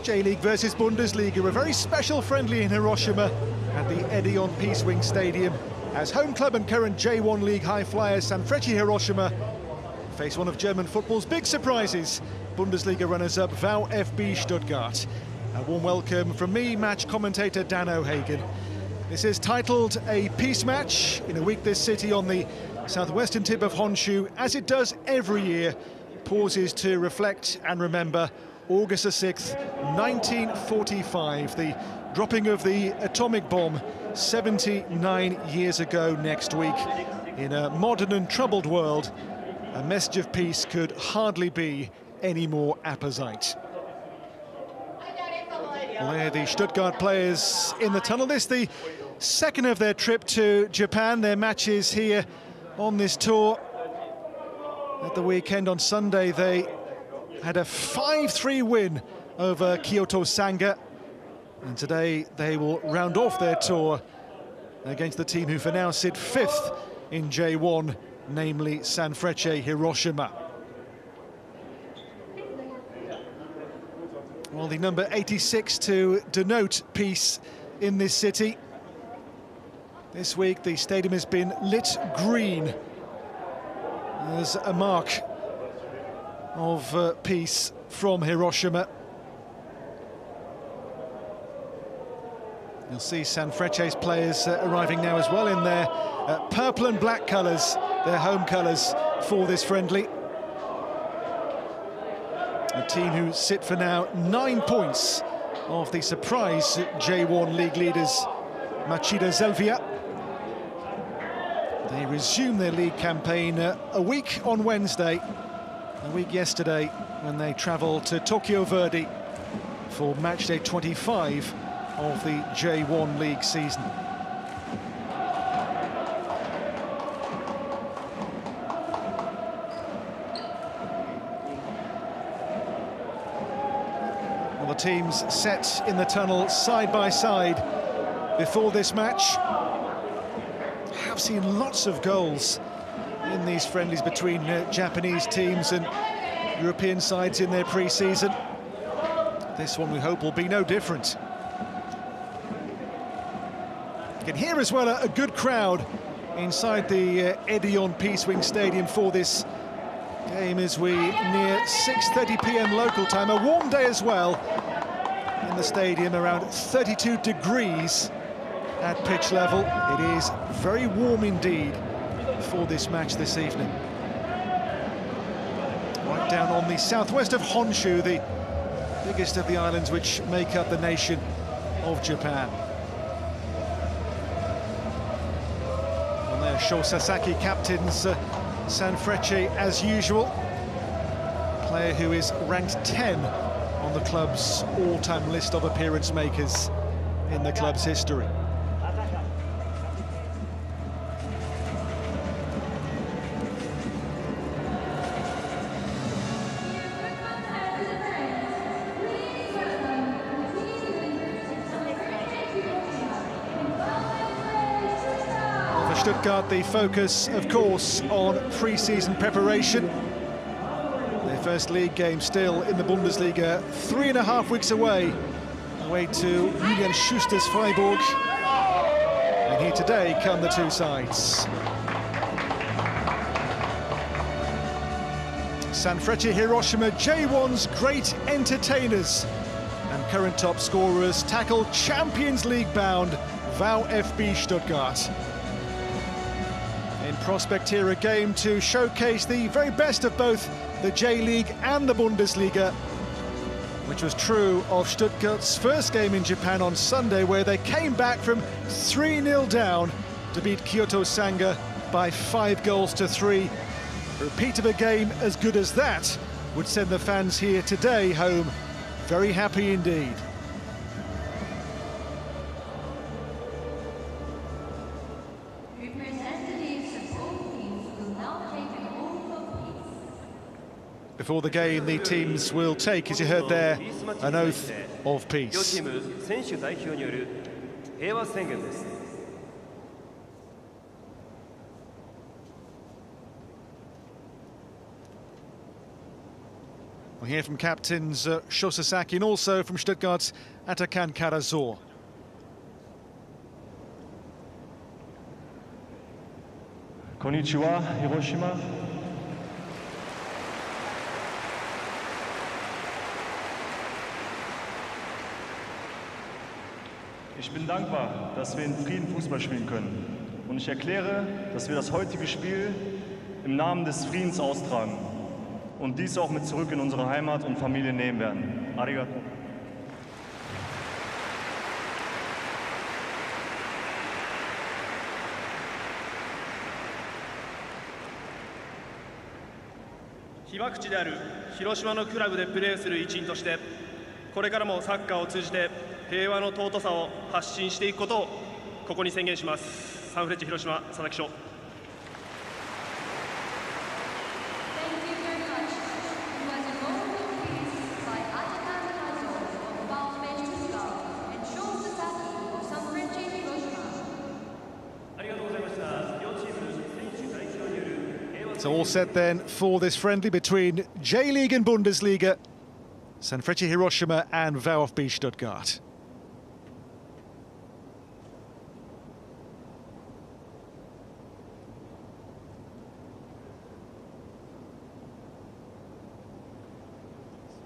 J-League versus Bundesliga, a very special friendly in Hiroshima at the Edion Peace Wing Stadium, as home club and current J1 League high flyers Sanfrecce Hiroshima face one of German football's big surprises, Bundesliga runners-up VfB Stuttgart. A warm welcome from me, match commentator Dan O'Hagan. This is titled a peace match in a week this city on the southwestern tip of Honshu, as it does every year, pauses to reflect and remember August the 6th, 1945, the dropping of the atomic bomb 79 years ago next week. In a modern and troubled world, a message of peace could hardly be any more apposite. Well, the Stuttgart players in the tunnel. This the second of their trip to Japan. Their matches here on this tour. At the weekend on Sunday, they had a 5-3 win over Kyoto Sanga, and today they will round off their tour against the team who for now sit 5th in J1, namely Sanfrecce Hiroshima. Well, the number 86 to denote peace in this city. This week the stadium has been lit green as a mark of peace from Hiroshima. You'll see Sanfrecce's players arriving now as well in their purple and black colours, their home colours for this friendly. A team who sit for now 9 points of the surprise J1 league leaders Machida Zelvia. They resume their league campaign a week on Wednesday, a week yesterday when they travelled to Tokyo Verdy for matchday 25 of the J1 league season. Well, the teams set in the tunnel side by side before this match. Have seen lots of goals in these friendlies between Japanese teams and European sides in their pre-season. This one we hope will be no different. You can hear as well a good crowd inside the Edion Peace Wing Stadium for this game as we near 6:30 p.m. local time. A warm day as well in the stadium, around 32 degrees at pitch level. It is very warm indeed for this match this evening. Right down on the southwest of Honshu, the biggest of the islands which make up the nation of Japan. And there, Sho Sasaki captains Sanfrecce as usual. Player who is ranked 10 on the club's all-time list of appearance makers in the club's history. Stuttgart, the focus, of course, on pre-season preparation. Their first league game still in the Bundesliga, 3.5 weeks away to Julian Schuster's Freiburg. And here today come the two sides. Sanfrecce Hiroshima, J1's great entertainers and current top scorers, tackle Champions League bound VfB Stuttgart. In prospect here, a game to showcase the very best of both the J-League and the Bundesliga, which was true of Stuttgart's first game in Japan on Sunday, where they came back from 3-0 down to beat Kyoto Sanga by 5-3. A repeat of a game as good as that would send the fans here today home very happy indeed. Before the game, the teams will take, as you heard there, an oath of peace. We hear from captains Sho Sasaki and also from Stuttgart's Atakan Karazor. Konnichiwa, Hiroshima. Ich bin dankbar, dass wir in Frieden Fußball spielen können. Und ich erkläre, dass wir das heutige Spiel im Namen des Friedens austragen und dies auch mit zurück in unsere Heimat und Familie nehmen werden. Arigato.被爆地である広島のクラブでプレーする一員として、これからもサッカーを通じて平和の尊さを発信していくことをここに宣言します。サンフレッチェ広島佐々木翔。It's all set then for this friendly between J-League and Bundesliga, Sanfrecce Hiroshima and VfB Stuttgart.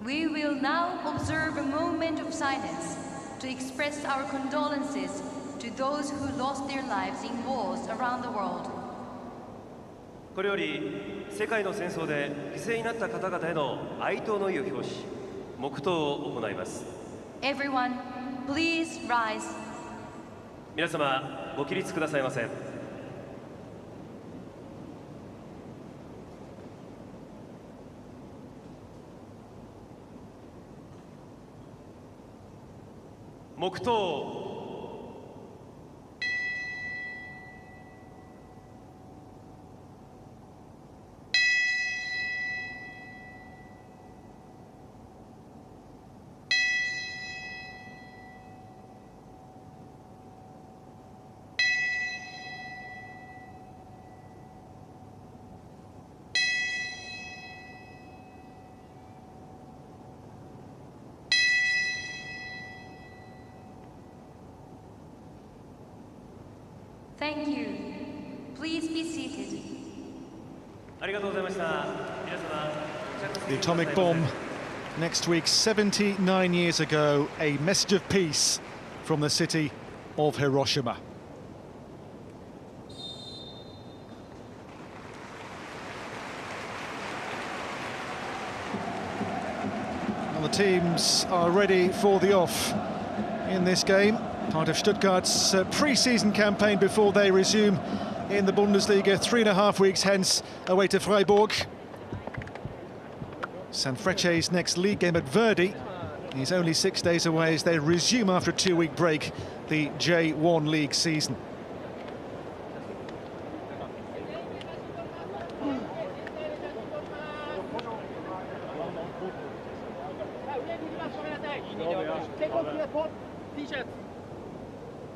We will now observe a moment of silence to express our condolences to those who lost their lives in wars around the world. これより世界の戦争で犠牲になった方々への哀悼の意を表し、黙祷を行います。 Everyone, please rise. 皆様、ご起立くださいませ。黙祷。 Thank you. Please be seated. ありがとうございました。皆様、 The atomic bomb next week, 79 years ago, a message of peace from the city of Hiroshima. Well, the teams are ready for the off in this game. Part of Stuttgart's pre-season campaign before they resume in the Bundesliga 3.5 weeks hence away to Freiburg. Sanfrecce's next league game at Verdi is only 6 days away as they resume after a 2-week break the J1 League season.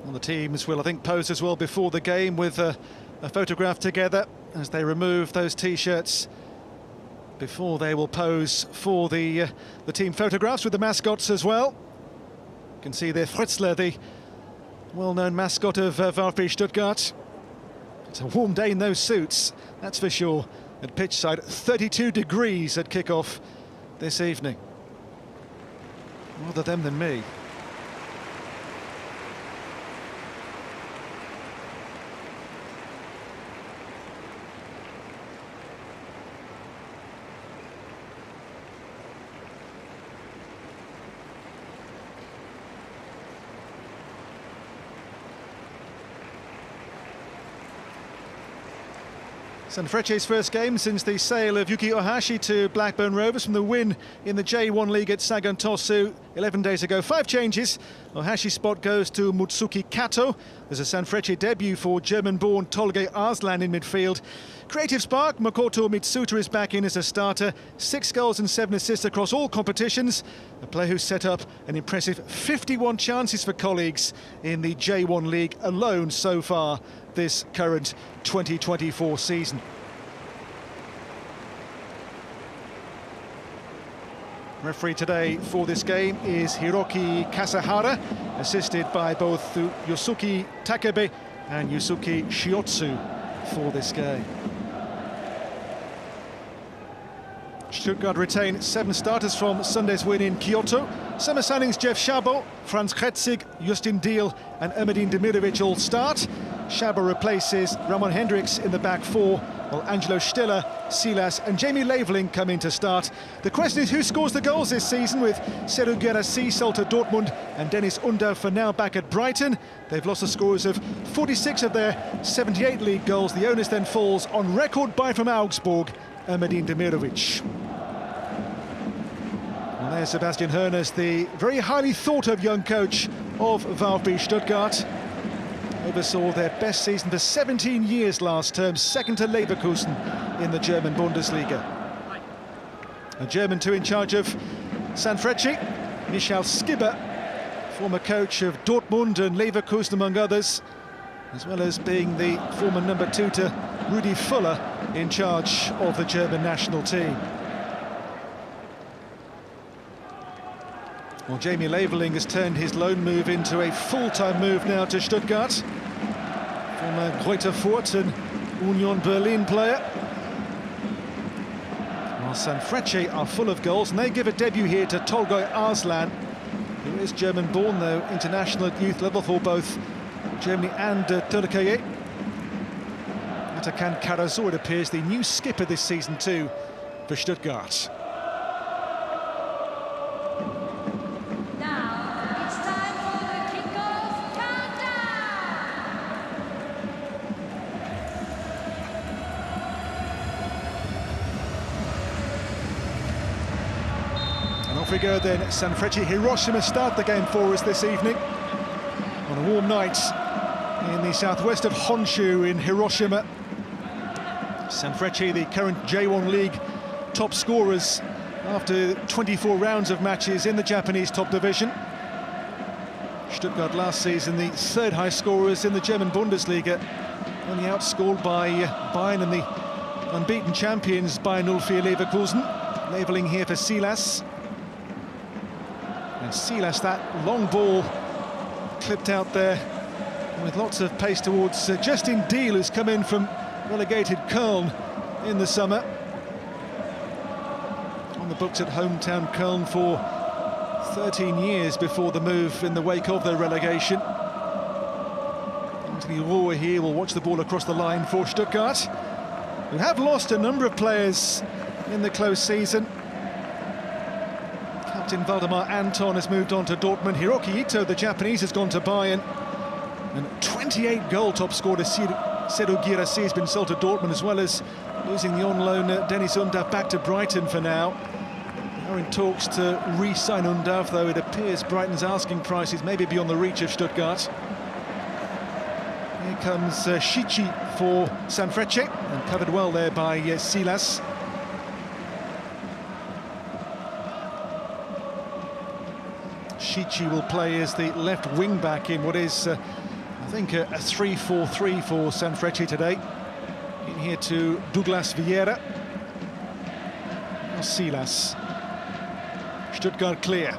Well, the teams will, I think, pose as well before the game with a photograph together as they remove those T-shirts before they will pose for the team photographs with the mascots as well. You can see there Fritzler, the well-known mascot of VfB Stuttgart. It's a warm day in those suits, that's for sure. At pitch side, 32 degrees at kickoff this evening. Rather them than me. Sanfrecce's first game since the sale of Yuki Ohashi to Blackburn Rovers from the win in the J1 League at Sagan Tosu 11 days ago. 5 changes. Ohashi's spot goes to Mutsuki Kato. There's a Sanfrecce debut for German-born Tolga Arslan in midfield. Creative spark, Makoto Mitsuta is back in as a starter. 6 goals and 7 assists across all competitions. A player who's set up an impressive 51 chances for colleagues in the J1 League alone so far this current 2024 season. Referee today for this game is Hiroki Kasahara, assisted by both Yosuke Takebe and Yusuke Shiotsu for this game. Stuttgart retain 7 starters from Sunday's win in Kyoto. Summer signings Jeff Szabo, Franz Kretzig, Justin Deal and Ermedin Demirovic all start. Szabo replaces Ramon Hendricks in the back 4, while Angelo Stiller, Silas and Jamie Laveling come in to start. The question is who scores the goals this season, with Seru Guirassy sold to Dortmund and Dennis Undav for now back at Brighton. They've lost the scores of 46 of their 78 league goals. The onus then falls on record buy from Augsburg, Ermedin Demirovic. And there's Sebastian Hoeneß, the very highly thought of young coach of VfB Stuttgart. Oversaw their best season for 17 years last term, second to Leverkusen in the German Bundesliga. A German too in charge of Sanfrecce, Michael Skibber, former coach of Dortmund and Leverkusen among others, as well as being the former number 2 to Rudi Fuller in charge of the German national team. Well, Jamie Laveling has turned his loan move into a full-time move now to Stuttgart. Former Greuther Fürth and Union Berlin player. While Sanfrecce are full of goals, and they give a debut here to Tolgoi Arslan, who is German-born, though international at youth level for both Germany and Türkiye. Atakan Karazor, it appears, the new skipper this season too for Stuttgart. Off we go then. Sanfrecce Hiroshima start the game for us this evening on a warm night in the southwest of Honshu in Hiroshima. Sanfrecce, the current J1 League top scorers after 24 rounds of matches in the Japanese top division. Stuttgart last season the 3rd highest scorers in the German Bundesliga, only outscored by Bayern and the unbeaten champions Bayern 04 Leverkusen. Labeling here for Silas. And Silas, that long ball clipped out there with lots of pace towards Justin Deal, who's come in from relegated Köln in the summer. On the books at hometown Köln for 13 years before the move in the wake of their relegation. Anthony Rohr here will watch the ball across the line for Stuttgart, who have lost a number of players in the close season. Captain Valdemar Anton has moved on to Dortmund. Hiroki Ito, the Japanese, has gone to Bayern. And 28 goal top scorer Seru Guirassy has been sold to Dortmund, as well as losing the on-loan Dennis Undav back to Brighton for now. They are in talks to re-sign Undav, though it appears Brighton's asking prices may be beyond the reach of Stuttgart. Here comes Shichi for Sanfrecce, and covered well there by Silas. Shichi will play as the left wing-back in what is, I think, a 3-4-3 for Sanfrecce today. In here to Douglas Vieira. Now Silas. Stuttgart clear.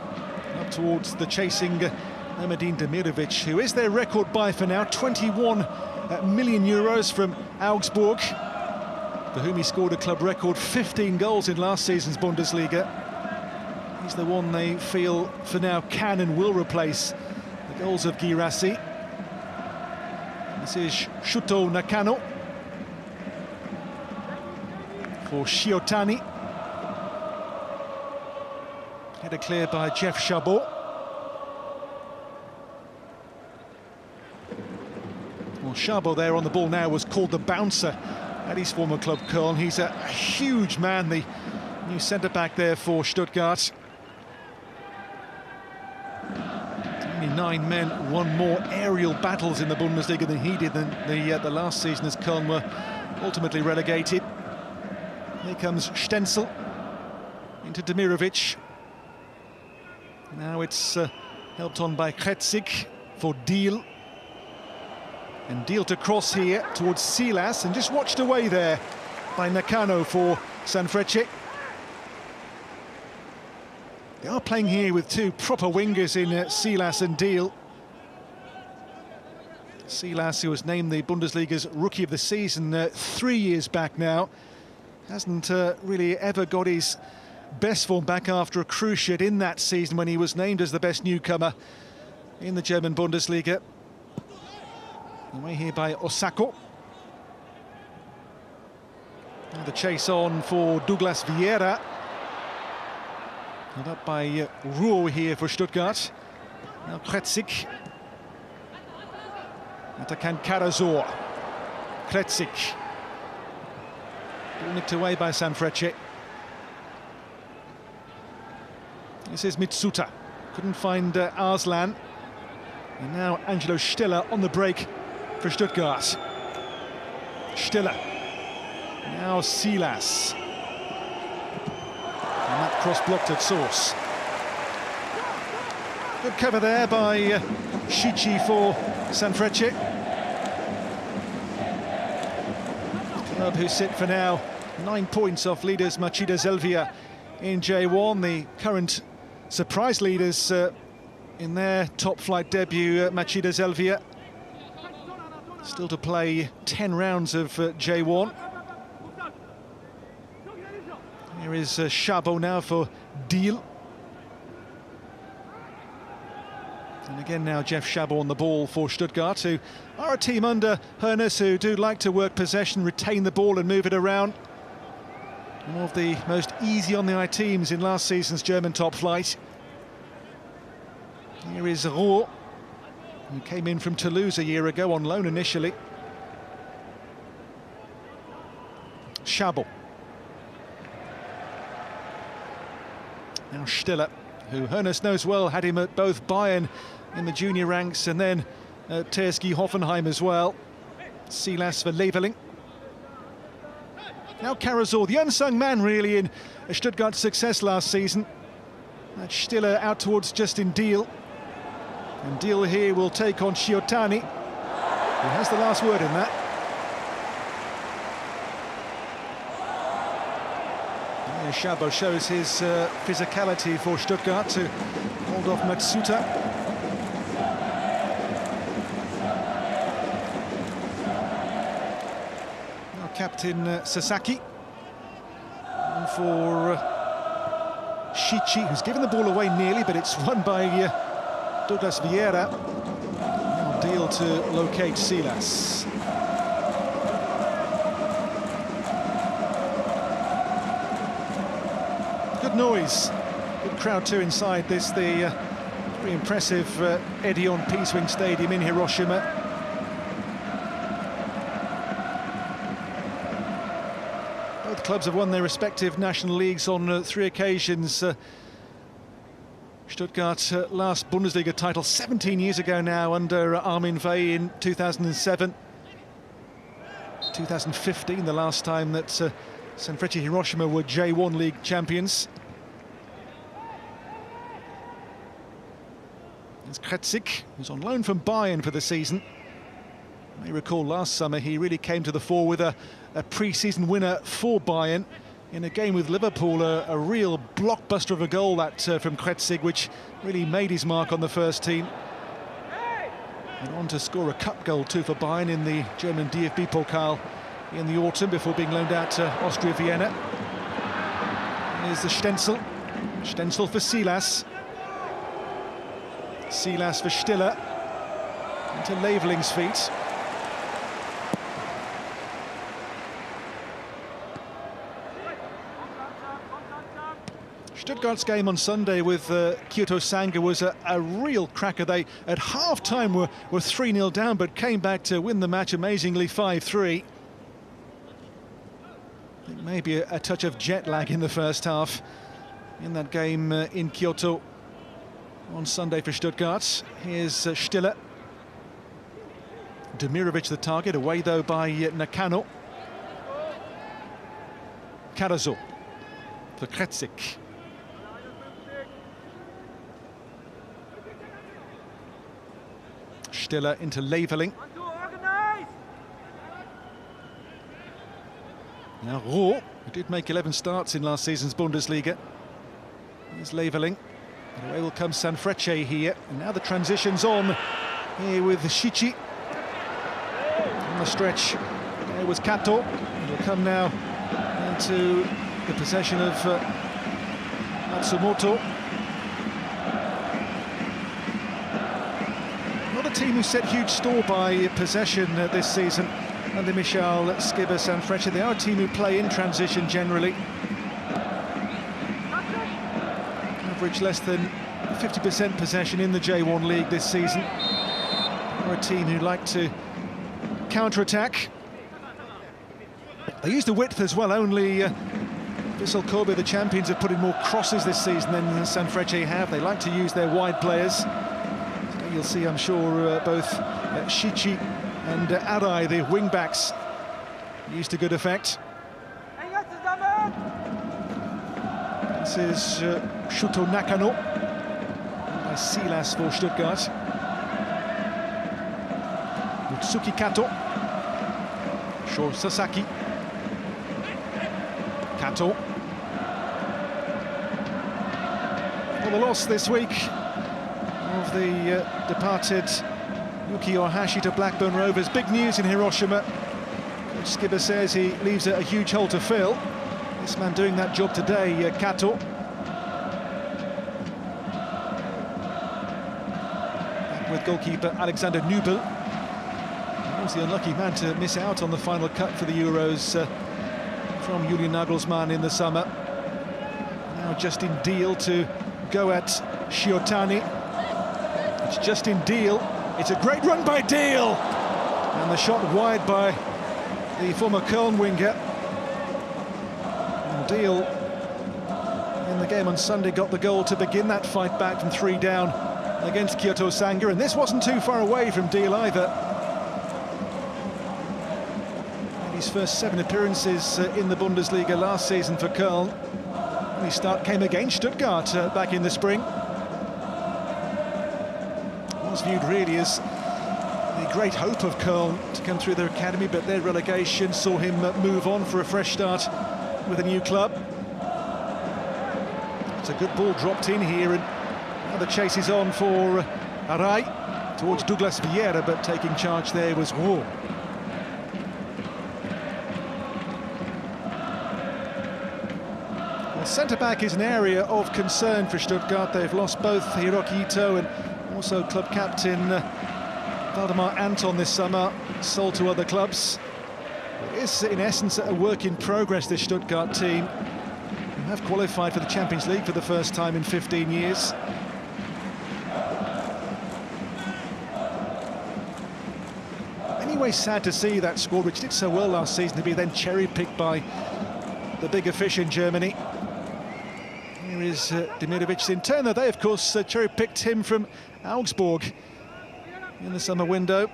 Up towards the chasing Ermedin Demirovic, who is their record buy for now. 21 million euros from Augsburg, for whom he scored a club record 15 goals in last season's Bundesliga. He's the one they feel for now can and will replace the goals of Guirassy. This is Shuto Nakano for Shiotani. Header clear by Jeff Szabo. Well, Szabo there on the ball now was called the bouncer at his former club Köln. He's a huge man, the new centre-back there for Stuttgart. Only 9 men won more aerial battles in the Bundesliga than he did than the last season, as Köln were ultimately relegated. Here comes Stenzel into Demirovic. Now it's helped on by Kretzig for Deal. And Deal to cross here towards Silas, and just watched away there by Nakano for Sanfrecce. They are playing here with two proper wingers in Silas and Deal. Silas, who was named the Bundesliga's Rookie of the Season 3 years back now, hasn't really ever got his best form back after a cruciate in that season when he was named as the best newcomer in the German Bundesliga. Away here by Osako. And the chase on for Douglas Vieira. Held up by Ruo here for Stuttgart. Now Kretzik. Atakan Karazor. Kretzik. Nicked away by Sanfrecce. This is Mitsuta. Couldn't find Arslan. And now Angelo Stiller on the break for Stuttgart. Stiller. Now Silas. And that cross blocked at source. Good cover there by Shichi for Sanfrecce. Club who sit for now 9 points off leaders Machida Zelvia in J1. The current surprise leaders in their top flight debut, Machida Zelvia. Still to play 10 rounds of J1. Here is Chabot now for Deal. And again now Jeff Chabot on the ball for Stuttgart, who are a team under Hoeneß who do like to work possession, retain the ball and move it around. One of the most easy on the eye teams in last season's German top flight. Here is Rohr, who came in from Toulouse a year ago on loan initially. Chabot. Now Stiller, who Hoeneß knows well, had him at both Bayern in the junior ranks and then at TSG Hoffenheim as well. Silas for Leveling. Now Karazor, the unsung man really in Stuttgart's success last season. That's Stiller out towards Justin Deal. And Deal here will take on Shiotani, who has the last word in that. Yeah, Chabot shows his physicality for Stuttgart to hold off Matsuta. Now captain Sasaki. And for Shichi, who's given the ball away nearly, but it's won by Douglas Vieira. Now Deal to locate Silas. Good noise, good crowd too inside this, the very impressive Edion Peacewing Stadium in Hiroshima. Both clubs have won their respective national leagues on 3 occasions. Stuttgart's last Bundesliga title 17 years ago now under Armin Veh in 2007. 2015, the last time that Sanfrecce Hiroshima were J1 League champions. It's Kretzik, who's on loan from Bayern for the season. You may recall last summer he really came to the fore with a pre-season winner for Bayern in a game with Liverpool, a real blockbuster of a goal that from Kretzik, which really made his mark on the first team. And on to score a cup goal too for Bayern in the German DFB Pokal in the autumn before being loaned out to Austria Vienna. Here's the Stenzel. Stenzel for Silas. Silas for Stiller. Into Leveling's feet. Stuttgart's game on Sunday with Kyoto Sanga was a real cracker. They, at half-time, were 3-0 down, but came back to win the match amazingly 5-3. It may be a touch of jet lag in the first half in that game in Kyoto on Sunday for Stuttgart. Here's Stiller. Demirovic the target, away though by Nakano. Karazor for Kretzik. Stiller into Leveling. Now Rohr, who did make 11 starts in last season's Bundesliga. Here's Leveling. Away will come Sanfrecce here. And now the transition's on here with Shichi. On the stretch, there was Kato. And will come now into the possession of Matsumoto. Not a team who set huge store by possession this season under Michal Skibber Sanfrecce. They are a team who play in transition generally. Average less than 50% possession in the J1 League this season. They're a team who like to counter-attack. They use the width as well. Only Vissel Kobe, the champions, have put in more crosses this season than Sanfrecce have. They like to use their wide players. So you'll see, I'm sure, both Shichi and Arai, the wing-backs, used to good effect. This is Shuto Nakano by Silas for Stuttgart. Mutsuki Kato. Sho Sasaki. Kato. Well, the loss this week of the departed Yuki Ohashi to Blackburn Rovers. Big news in Hiroshima. Coach Skibber says he leaves a huge hole to fill. This man doing that job today, Kato. Back with goalkeeper Alexander Nubel. He was the unlucky man to miss out on the final cut for the Euros from Julian Nagelsmann in the summer. Now Justin Deal to go at Shiotani. It's Justin Deal. It's a great run by Deal. And the shot wide by the former Köln winger. And Deal, in the game on Sunday, got the goal to begin that fight back from 3 down against Kyoto Sanga. And this wasn't too far away from Deal either. His first 7 appearances in the Bundesliga last season for Köln. His start came against Stuttgart back in the spring. Was viewed really as the great hope of Köln to come through their academy, but their relegation saw him move on for a fresh start with a new club. It's a good ball dropped in here, and now the chase is on for Arai towards Douglas Vieira, but taking charge there was Roux. Centre-back is an area of concern for Stuttgart. They've lost both Hiroki Ito and also club captain Valdemar Anton this summer, sold to other clubs. It is, in essence, a work in progress, this Stuttgart team, who have qualified for the Champions League for the first time in 15 years. Anyway, sad to see that squad, which did so well last season, to be then cherry-picked by the bigger fish in Germany. Here is Demirovic. In turn, though, they, of course, cherry-picked him from Augsburg in the summer window.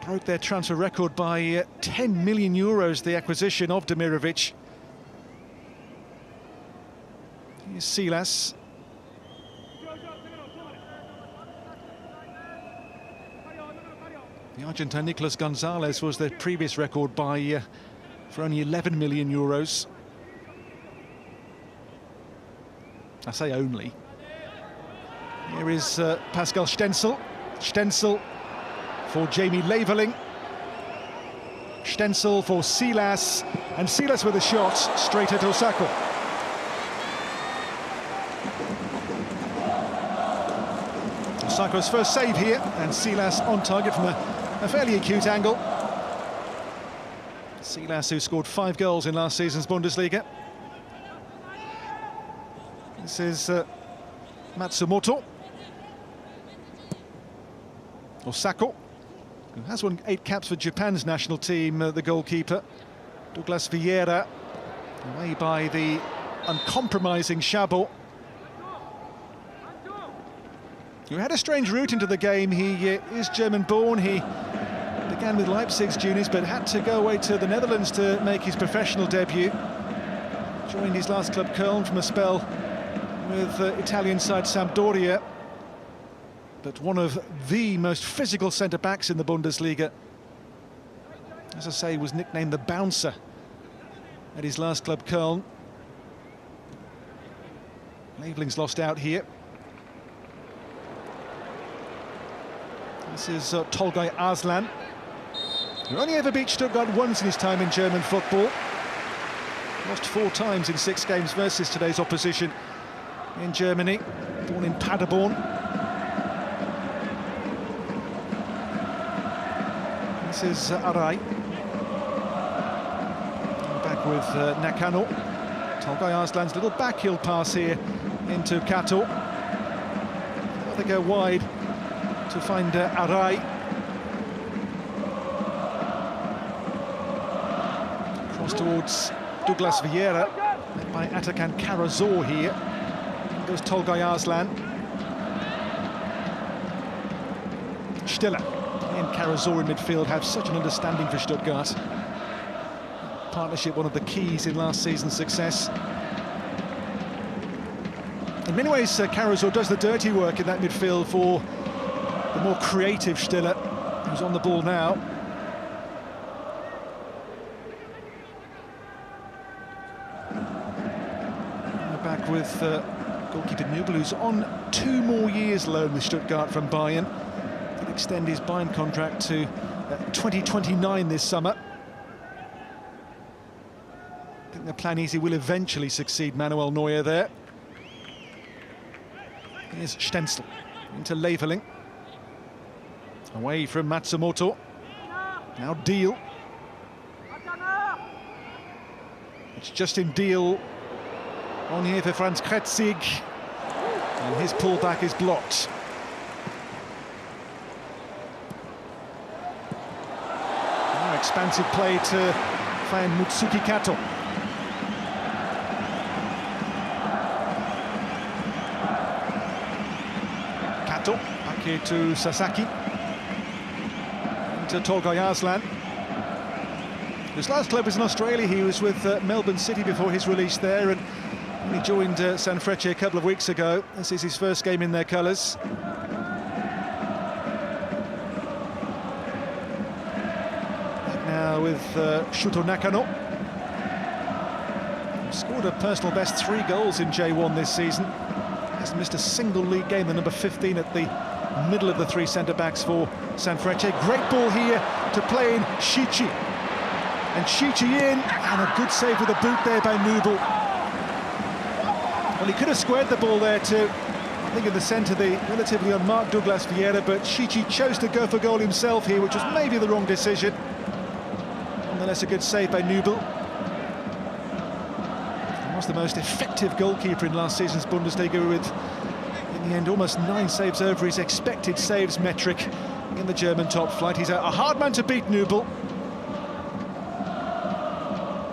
Broke their transfer record by 10 million euros, the acquisition of Demirovic. Here's Silas. The Argentine Nicolas Gonzalez was their previous record by for only 11 million euros. I say only. Here is Pascal Stenzel. Stenzel for Jamie Leveling. Stenzel for Silas. And Silas with a shot straight at Osako. Osako's first save here, and Silas on target from a fairly acute angle. Silas, who scored 5 goals in last season's Bundesliga. This is Matsumoto. Osako, who has won 8 caps for Japan's national team, the goalkeeper. Douglas Vieira, away by the uncompromising Chabot, who had a strange route into the game. He is German-born. He began with Leipzig's juniors, but had to go away to the Netherlands to make his professional debut. Joined his last club, Köln, from a spell with Italian side Sampdoria. But one of the most physical centre-backs in the Bundesliga. As I say, was nicknamed the Bouncer at his last club, Köln. Leveling's lost out here. This is Tolgay Arslan, who only ever beat Stuttgart once in his time in German football. Lost 4 times in 6 games versus today's opposition in Germany. Born in Paderborn. This is Arai. Back with Nakano. Tolgay Arslan's little backheel pass here into Kato. They go wide to find Arai. Cross towards Douglas Vieira, led by Atakan Karazor here. And goes Tolgay Arslan. Stiller and Karazor in midfield have such an understanding for Stuttgart. Partnership, one of the keys in last season's success. In many ways, Karazor does the dirty work in that midfield for the more creative Stiller, who's on the ball now. Back with goalkeeper Nubel, who's on 2 more years loan with Stuttgart from Bayern. He'll extend his Bayern contract to 2029 this summer. I think the plan is he will eventually succeed Manuel Neuer there. Here's Stenzel into Leveling. Away from Matsumoto. Now Deal. It's Justin Deal on here for Franz Kretzig. And his pullback is blocked. Now expansive play to find Mutsuki Kato. Kato, back here to Sasaki. To Tolgay Arslan. His last club was in Australia. He was with Melbourne City before his release there, and he joined Sanfrecce a couple of weeks ago. This is his first game in their colours. Now with Shuto Nakano. Scored a personal best 3 goals in J1 this season. Hasn't missed a single league game, the number 15 at the middle of the 3 centre-backs for Sanfrecce. Great ball here to play in Shichi. And Shichi in, and a good save with a boot there by Nubel. Well, he could have squared the ball there to, I think, in the centre, the relatively unmarked Douglas Vieira, but Shichi chose to go for goal himself here, which was maybe the wrong decision. Nonetheless, a good save by Nubel. He was the most effective goalkeeper in last season's Bundesliga with, in the end, almost 9 saves over his expected saves metric in the German top flight. He's a hard man to beat, Nubel.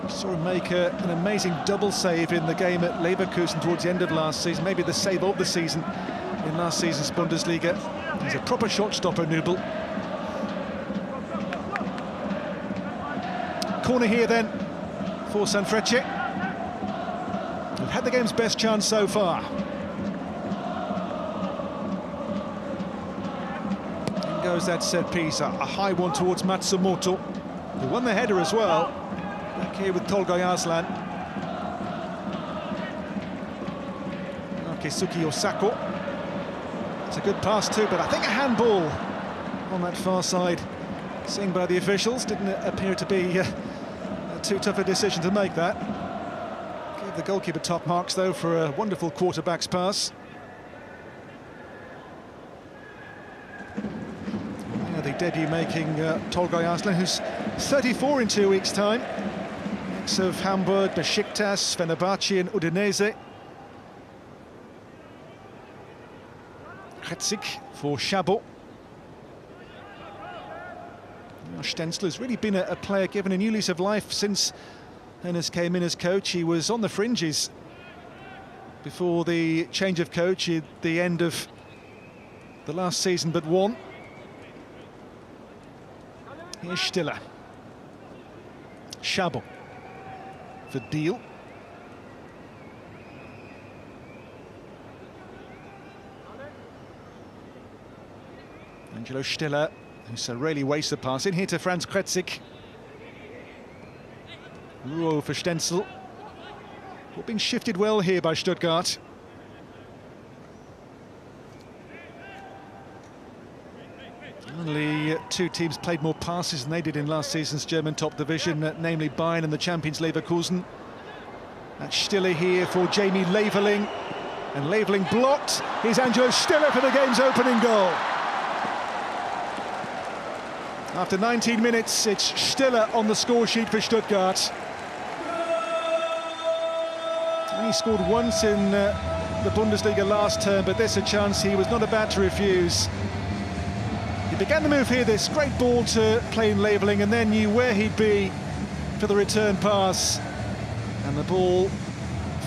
Saw him make an amazing double save in the game at Leverkusen towards the end of last season, maybe the save of the season in last season's Bundesliga. He's a proper shot stopper, Nubel. Corner here then for Sanfrecce. They've had the game's best chance so far. In goes that set piece, a high one towards Matsumoto, who won the header as well. Back here with Tolgay Arslan. Keisuke Osako. It's a good pass too, but I think a handball on that far side, seen by the officials. Didn't appear to be too tough a decision to make that. Gave the goalkeeper top marks though for a wonderful quarterback's pass. Yeah, the debut making Tolgay Arslan, who's 34 in 2 weeks' time. Mix of Hamburg, Besiktas, Fenerbahce and Udinese. Kretzig for Szabo. Stenzler's really been a player given a new lease of life since Hennes came in as coach. He was on the fringes before the change of coach at the end of the last season, but won. Here's Stiller. Szabo for Deal. Angelo Stiller, who so rarely wastes a pass. In here to Franz Kretzig. Ruo for Stenzel. All being shifted well here by Stuttgart. Only two teams played more passes than they did in last season's German top division, namely Bayern and the champions Leverkusen. That's Stiller here for Jamie Leveling, and Leveling blocked. Here's Angelo Stiller for the game's opening goal. After 19 minutes, it's Stiller on the score sheet for Stuttgart. He scored once in the Bundesliga last term, but this a chance he was not about to refuse. He began the move here, this great ball to play in Leveling, and then knew where he'd be for the return pass. And the ball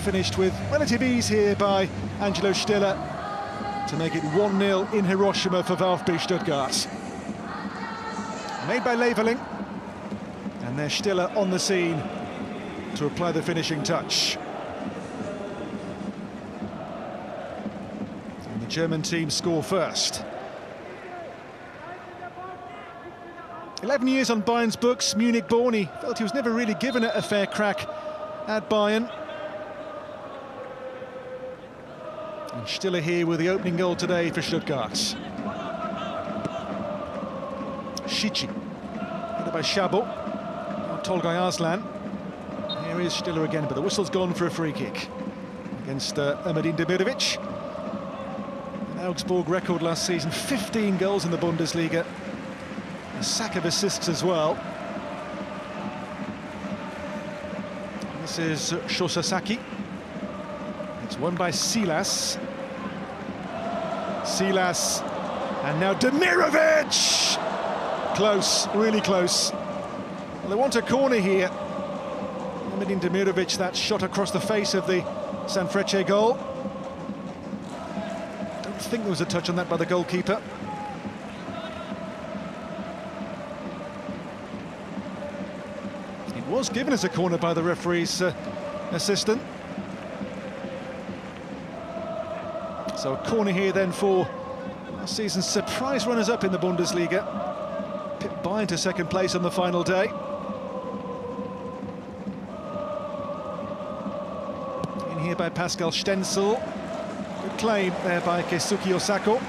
finished with relative ease here by Angelo Stiller to make it 1-0 in Hiroshima for VfB Stuttgart. Made by Leveling, and there's Stiller on the scene to apply the finishing touch. And the German team score first. 11 years on Bayern's books, Munich-born. He felt he was never really given a fair crack at Bayern. And Stiller here with the opening goal today for Stuttgart. Shichi, headed by Szabo. Tolgay Arslan. Here is Stiller again, but the whistle's gone for a free kick against Ermedin Demirovic. An Augsburg record last season, 15 goals in the Bundesliga. A sack of assists as well. This is Shosasaki. It's won by Silas. Silas, and now Demirovic! Close, really close. Well, they want a corner here. Ermedin Demirovic, that shot across the face of the Sanfrecce goal. Don't think there was a touch on that by the goalkeeper. It was given as a corner by the referee's assistant. So a corner here then for last season's surprise runners-up in the Bundesliga. Pip Bayern to second place on the final day. In here by Pascal Stenzel. Good claim there by Keisuke Osako.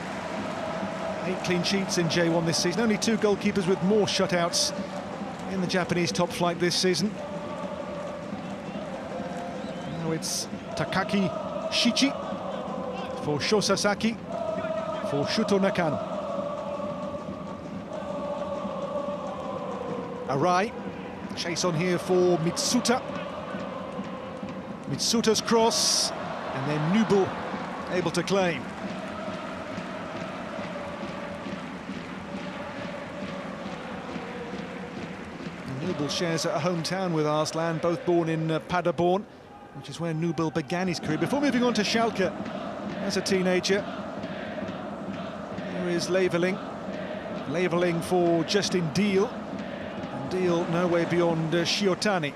8 clean sheets in J1 this season. Only 2 goalkeepers with more shutouts in the Japanese top flight this season. Now it's Takaki Shichi for Shosasaki, for Shuto Nakano. Arai, chase on here for Mitsuta. Mitsuta's cross, and then Nubel able to claim. Nubel shares a hometown with Arslan, both born in Paderborn, which is where Nubel began his career, before moving on to Schalke as a teenager. Here is Leveling. Leveling for Justin Deal. And Deal no way beyond Shiotani.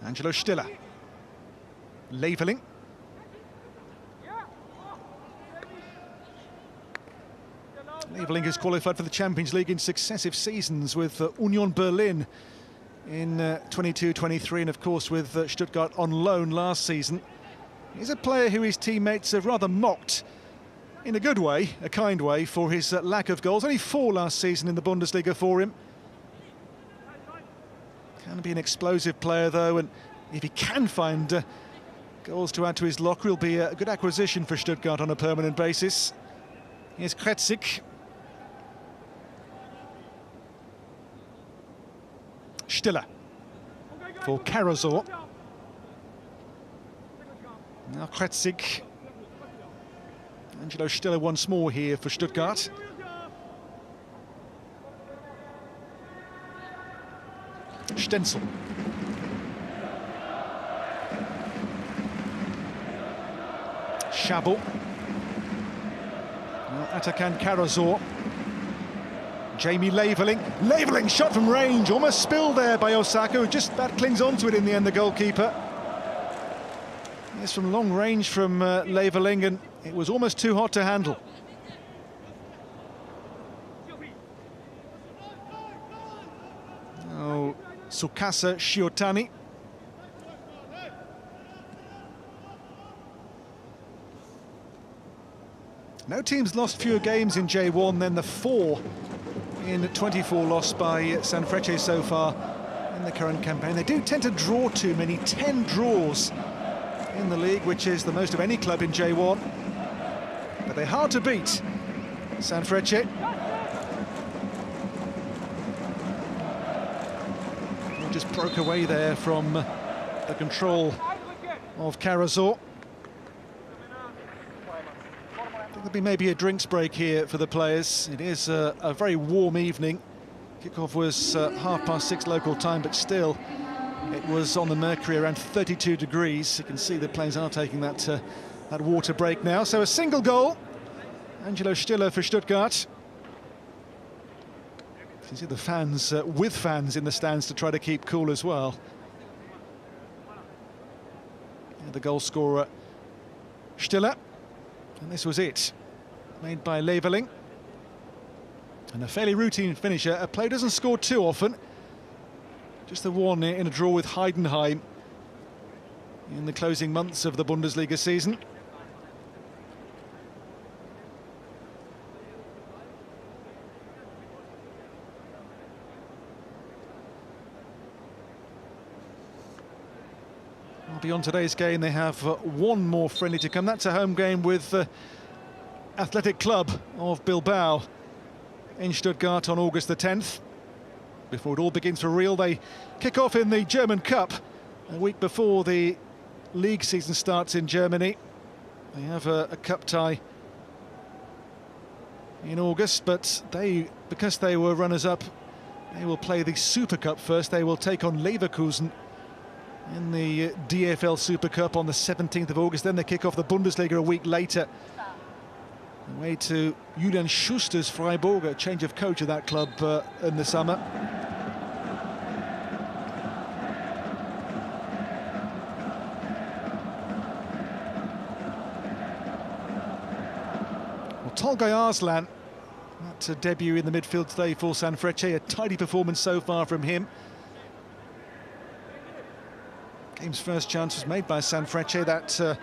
Angelo Stiller. Leveling. Leveling has qualified for the Champions League in successive seasons with Union Berlin in 22-23, and of course with Stuttgart on loan last season. He's a player who his teammates have rather mocked, in a good way, a kind way, for his lack of goals. Only 4 last season in the Bundesliga for him. Can be an explosive player though, and if he can find goals to add to his locker, he'll be a good acquisition for Stuttgart on a permanent basis. Here's Kretzik. Stiller for Karasor. Now Kretzik. Angelo Stiller once more here for Stuttgart. Stenzel. Szabo. Atakan Karasor. Jamie Leveling. Leveling shot from range, almost spilled there by Osako, who just about clings onto it in the end, the goalkeeper. It's from long range from Leveling, and it was almost too hot to handle. Oh, Tsukasa Shiotani. No teams lost fewer games in J1 than the 4 in 24 lost by Sanfrecce so far in the current campaign. They do tend to draw too many, 10 draws in the league, which is the most of any club in J1. But they're hard to beat, Sanfrecce. They just broke away there from the control of Karazor. There'll be maybe a drinks break here for the players. It is a very warm evening. Kickoff was 6:30 local time, but still it was on the mercury around 32 degrees. You can see the players are taking that water break now. So a single goal, Angelo Stiller for Stuttgart. You can see the fans with fans in the stands to try to keep cool as well. And the goal scorer Stiller. And this was it, made by Leveling. And a fairly routine finisher. A player doesn't score too often. Just the one in a draw with Heidenheim in the closing months of the Bundesliga season. Beyond today's game, they have one more friendly to come. That's a home game with Athletic Club of Bilbao in Stuttgart on August the 10th. Before it all begins for real, they kick off in the German Cup a week before the league season starts in Germany. They have a cup tie in August, but because they were runners-up, they will play the Super Cup first. They will take on Leverkusen in the DFL Super Cup on the 17th of August. Then they kick off the Bundesliga a week later. Away to Julian Schuster's Freiburg, a change of coach of that club in the summer. Well, Tolgay Arslan, that debut in the midfield today for Sanfrecce, a tidy performance so far from him. Game's first chance was made by Sanfrecce. That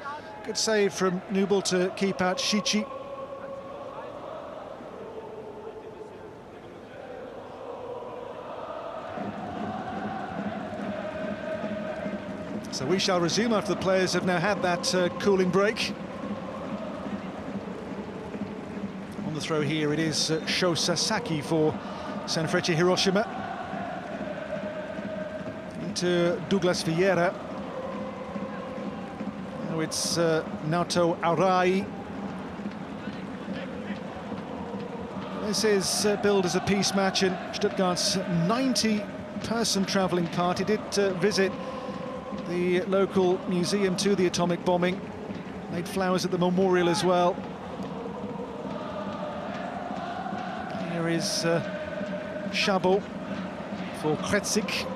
good save from Nubel to keep out Shichi. So we shall resume after the players have now had that cooling break. On the throw here it is Sho Sasaki for Sanfrecce Hiroshima. Into Douglas Vieira. Now it's Naoto Arai. This is billed as a peace match, and Stuttgart's 90-person travelling party did visit the local museum to the atomic bombing. Laid flowers at the memorial as well. Here is Szabo for Kretzik.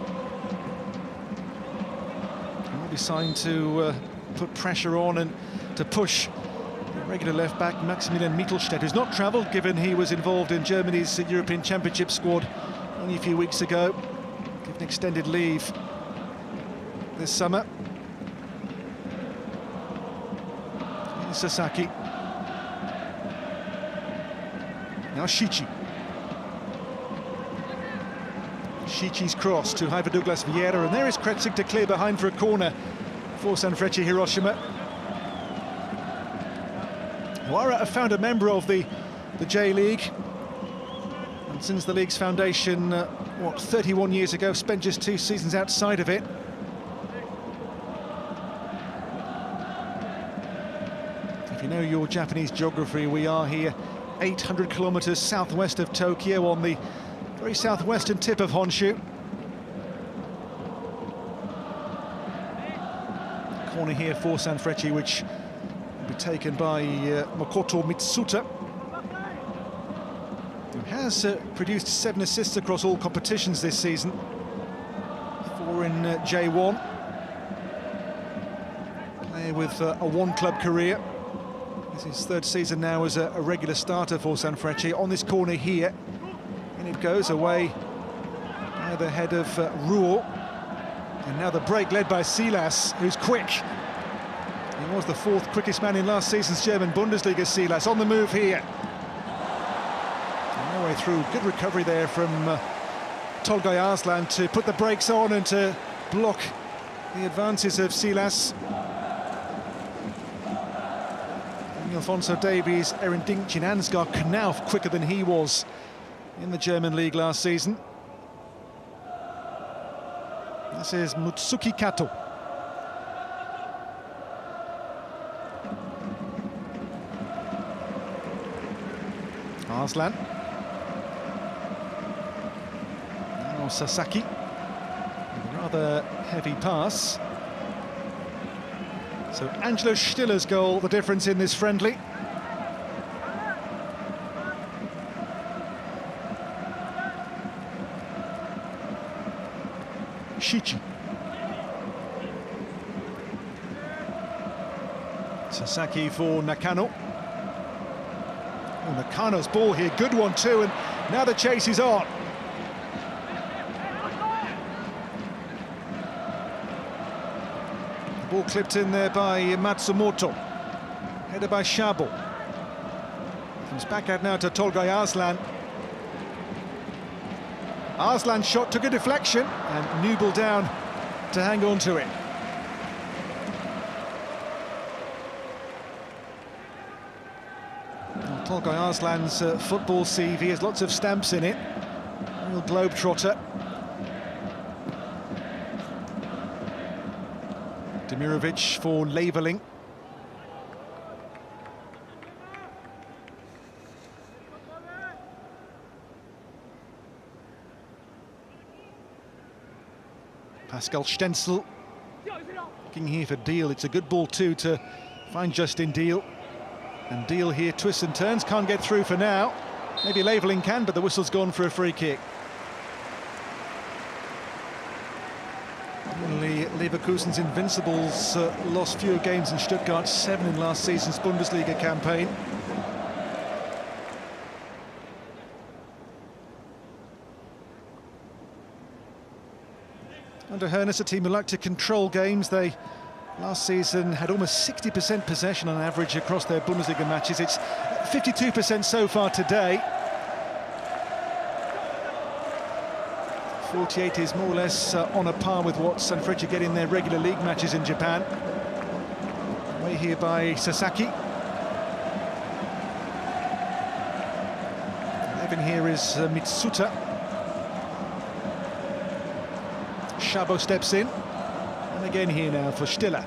Signed to put pressure on and to push the regular left-back Maximilian Mittelstädt, who's not travelled given he was involved in Germany's European Championship squad only a few weeks ago, given extended leave this summer. Here's Sasaki. Now Shichi. Shichi's cross too high for Douglas Vieira, and there is Kretzik to clear behind for a corner for Sanfrecce Hiroshima. Wara have found a member of the J-League, and since the league's foundation, 31 years ago, spent just 2 seasons outside of it. If you know your Japanese geography, we are here 800 kilometers southwest of Tokyo on the very southwestern tip of Honshu. Corner here for Sanfrecce, which will be taken by Makoto Mitsuta, who has produced 7 assists across all competitions this season, 4 in J1. Player with a one-club career. This is his 3rd season now as a regular starter for Sanfrecce. On this corner here, and it goes away by the head of Ruo. And now the break led by Silas, who's quick. He was the 4th quickest man in last season's German Bundesliga. Silas on the move here. No way through. Good recovery there from Tolgay Arslan to put the brakes on and to block the advances of Silas. Alfonso Davies, Erin Dinkjin, Ansgar Knauf quicker than he was in the German league last season. This is Mutsuki Kato. Arslan. Now Sasaki. A rather heavy pass. So Angelo Stiller's goal, the difference in this friendly. Shichi. Sasaki for Nakano. Oh, Nakano's ball here, good one too, and now the chase is on. The ball clipped in there by Matsumoto. Headed by Shabo. Comes back out now to Tolgay Arslan. Arslan's shot took a deflection, and Nubel down to hang on to it. Tolgay Arslan's football CV has lots of stamps in it. Real globetrotter. Demirovic for labelling. Pascal Stenzel looking here for Deal. It's a good ball too to find Justin Deal. And Deal here twists and turns, can't get through for now. Maybe labelling can, but the whistle's gone for a free kick. Only Leverkusen's Invincibles lost fewer games in Stuttgart, 7 in last season's Bundesliga campaign. Under Hoeneß, a team who like to control games. They last season had almost 60% possession on average across their Bundesliga matches. It's 52% so far today. 48 is more or less on a par with what Sanfrecce get in their regular league matches in Japan. Away here by Sasaki. 11 here is Mitsuta. Shabo steps in. And again here now for Stiller.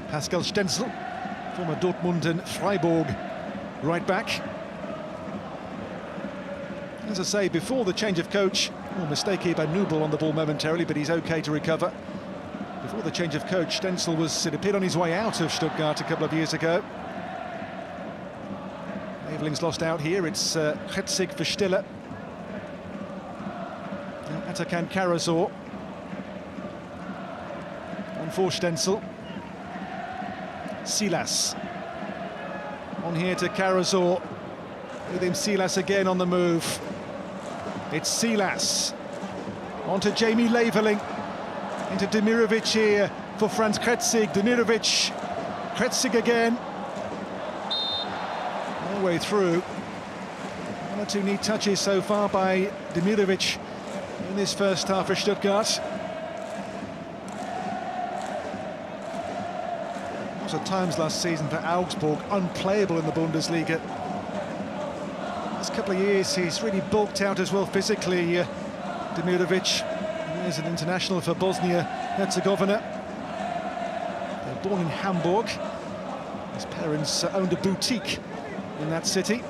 Pascal Stenzel, former Dortmund and Freiburg right back. As I say, before the change of coach, mistake here by Nubel on the ball momentarily, but he's okay to recover. Before the change of coach, Stenzel it appeared on his way out of Stuttgart a couple of years ago. Eveling's lost out here, it's Hetzig for Stiller. Atakan Karazor. On for Stenzel. Silas. On here to Karazor. With him Silas again on the move. It's Silas. On to Jamie Leveling. Into Demirovic here for Franz Kretzig. Demirovic. Kretzig again. No way through. 1 or 2 neat touches so far by Demirovic in this first half for Stuttgart. Was at times last season for Augsburg unplayable in the Bundesliga. Last couple of years he's really bulked out as well physically. Demirovic, he is an international for Bosnia-Herzegovina. They're born in Hamburg. His parents owned a boutique in that city.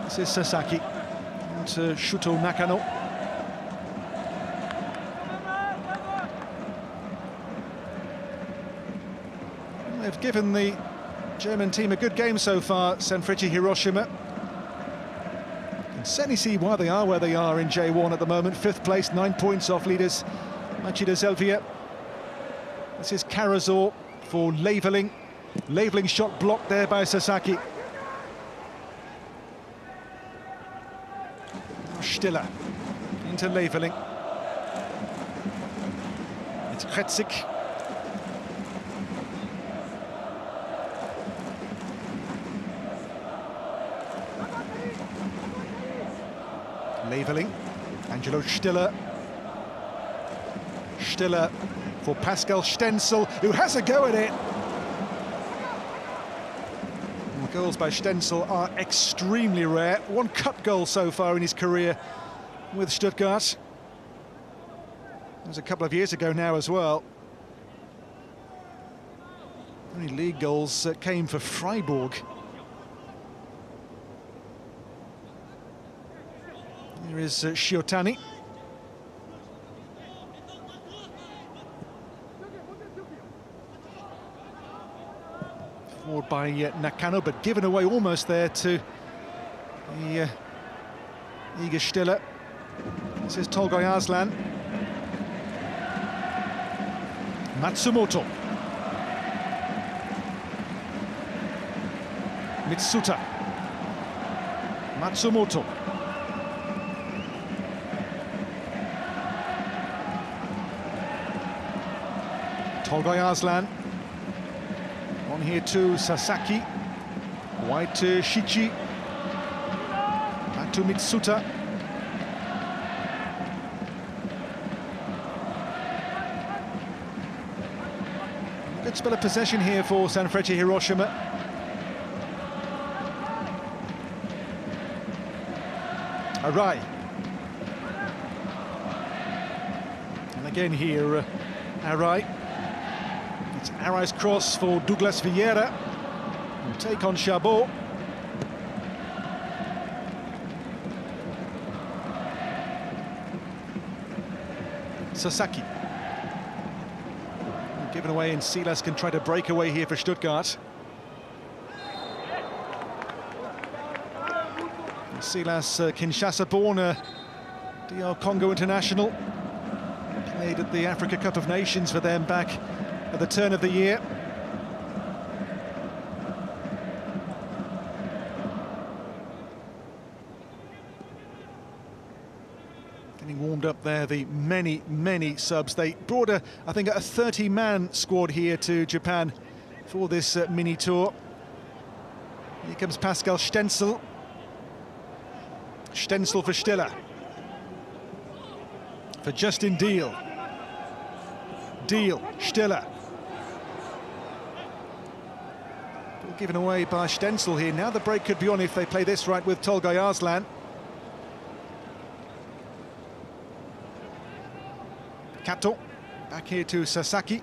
This is Sasaki. And to Shuto Nakano. They've given the German team a good game so far, Sanfrecce Hiroshima. You can certainly see why they are where they are in J1 at the moment. 5th place, 9 points off leaders Machida Zelvia. This is Karazor for Leveling. Leveling shot blocked there by Sasaki. Stiller into Leveling. It's Kretzik. Leveling. Angelo Stiller. Stiller for Pascal Stenzel, who has a go at it. And the goals by Stenzel are extremely rare. One cup goal so far in his career with Stuttgart. It was a couple of years ago now as well. Only league goals came for Freiburg. Here is Shiotani. Forward by Nakano, but given away almost there to the eager Stiller. This is Tolgay Arslan. Matsumoto. Mitsuta. Matsumoto. Tolgay Arslan. On here to Sasaki. Wide to Shichi. Back to Mitsuta. Good spell of possession here for Sanfrecce Hiroshima. Arai. And again here, Arai. It's Arai's cross for Douglas Vieira. Will take on Chabot. Sasaki. Given away, and Silas can try to break away here for Stuttgart. Silas, Kinshasa-born, DR Congo international. Played at the Africa Cup of Nations for them back at the turn of the year. Getting warmed up there, the many subs. They brought I think a 30-man squad here to Japan for this mini tour. Here comes Pascal Stenzel. Stenzel for Stiller. For Justin Deal. Deal, Stiller. Ball given away by Stenzel here. Now the break could be on if they play this right with Tolgay Arslan. Kato, back here to Sasaki.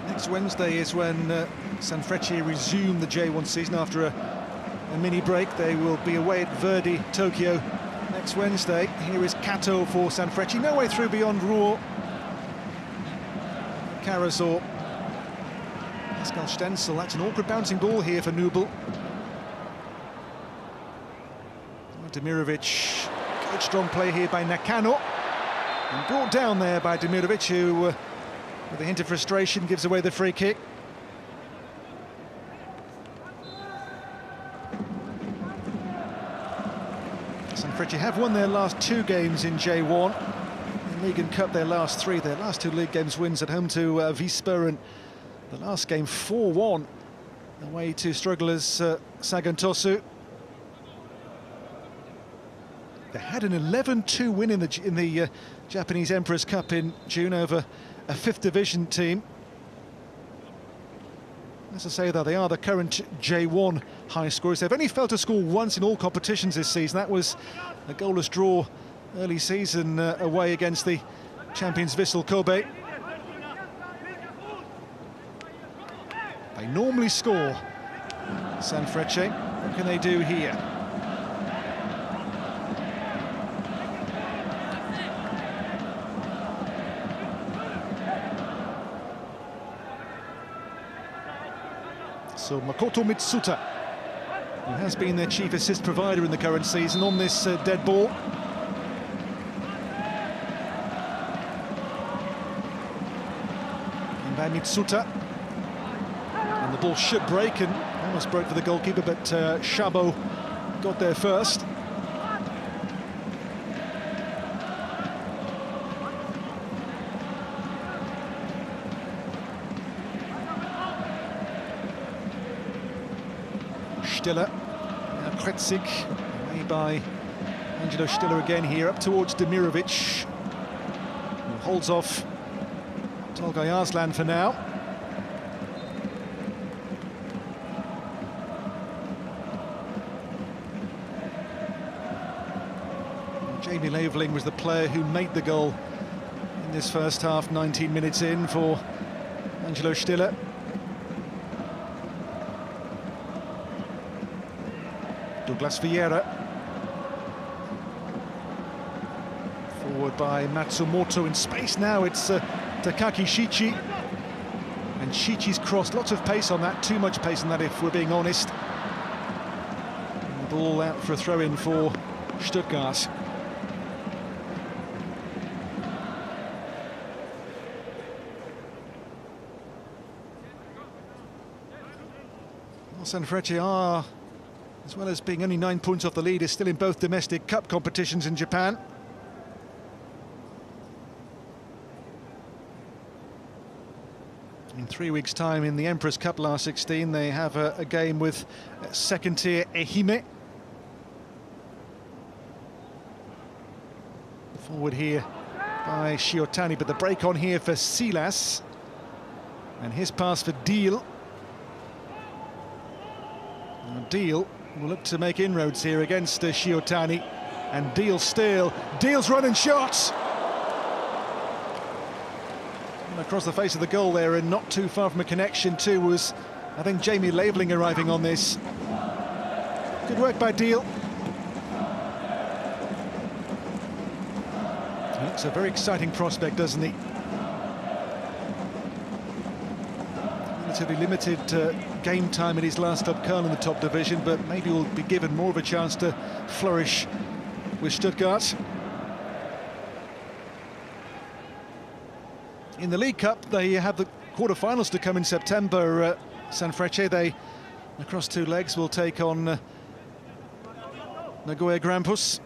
Next Wednesday is when Sanfrecce resume the J1 season after a mini break. They will be away at Verdi, Tokyo, next Wednesday. Here is Kato for Sanfrecce. No way through beyond Rouen. Karasor. Pascal Stenzel, that's an awkward bouncing ball here for Nubel. Demirovic, good strong play here by Nakano. And brought down there by Demirovic, who, with a hint of frustration, gives away the free kick. Sanfrecce have won their last 2 games in J1. League and Cup, their last 3. Their last 2 league games wins at home to Visper, and the last game 4-1 away to strugglers Sagantosu. They had an 11-2 win in the Japanese Emperor's Cup in June over a 5th division team. As I say, though, they are the current J1 high scorers. They've only failed to score once in all competitions this season. That was a goalless draw early season away against the champions Vissel Kobe. They normally score, Sanfrecce. What can they do here? So Makoto Mitsuta, who has been their chief assist provider in the current season, on this dead ball. by Mitsuta. And the ball should break, and almost broke for the goalkeeper, but Szabo got there first. Stiller, now Kretzik, made by Angelo Stiller again here, up towards Demirovic, who holds off Tolgay Arslan for now. Jamie Laveling was the player who made the goal in this first half, 19 minutes in for Angelo Stiller. Douglas Vieira. Forward by Matsumoto in space now, it's Takaki Shichi. And Shichi's crossed, lots of pace on that, too much pace on that if we're being honest. And the ball out for a throw-in for Stuttgart. Sanfrecce are, as well as being only 9 points off the lead, is still in both domestic cup competitions in Japan. In 3 weeks' time in the Emperor's Cup last 16, they have a game with second-tier Ehime. Forward here by Shiotani, but the break on here for Silas. And his pass for Deal. Deal will look to make inroads here against Shiotani, and Deal still. Deal's running shots! And across the face of the goal there, and not too far from a connection too, was, I think, Jamie Laveling arriving on this. Good work by Deal. He looks a very exciting prospect, doesn't he? Relatively limited game time in his last club, Köln, in the top division, but maybe will be given more of a chance to flourish with Stuttgart. In the League Cup, they have the quarter-finals to come in September. Sanfrecce, they, across 2 legs, will take on Nagoya Grampus.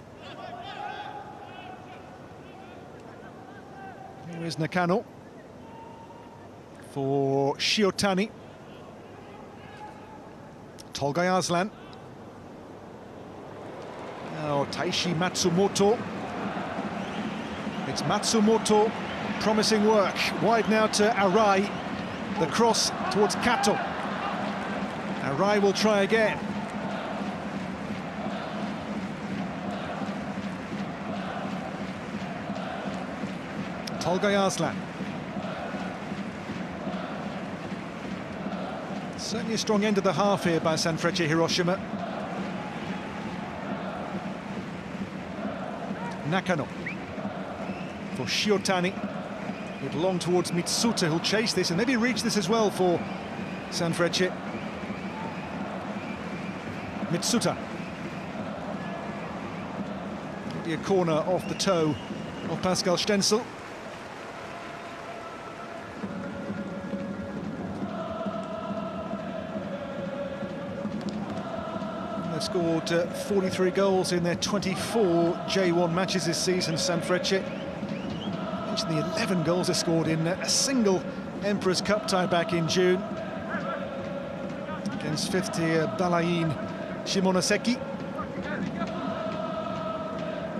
Here is Nakano for Shiotani. Tolgay Arslan. Now Taishi Matsumoto. It's Matsumoto, promising work. Wide now to Arai. The cross towards Kato. Arai will try again. Tolgay Arslan. Certainly a strong end of the half here by Sanfrecce Hiroshima. Nakano for Shiotani. It long towards Mitsuta, who'll chase this and maybe reach this as well for Sanfrecce. Mitsuta. Maybe a corner off the toe of Pascal Stenzel. Scored 43 goals in their 24 J1 matches this season, Sanfrecce. Mentioned the 11 goals they scored in a single Emperor's Cup tie back in June against 50 Balayin Shimonoseki.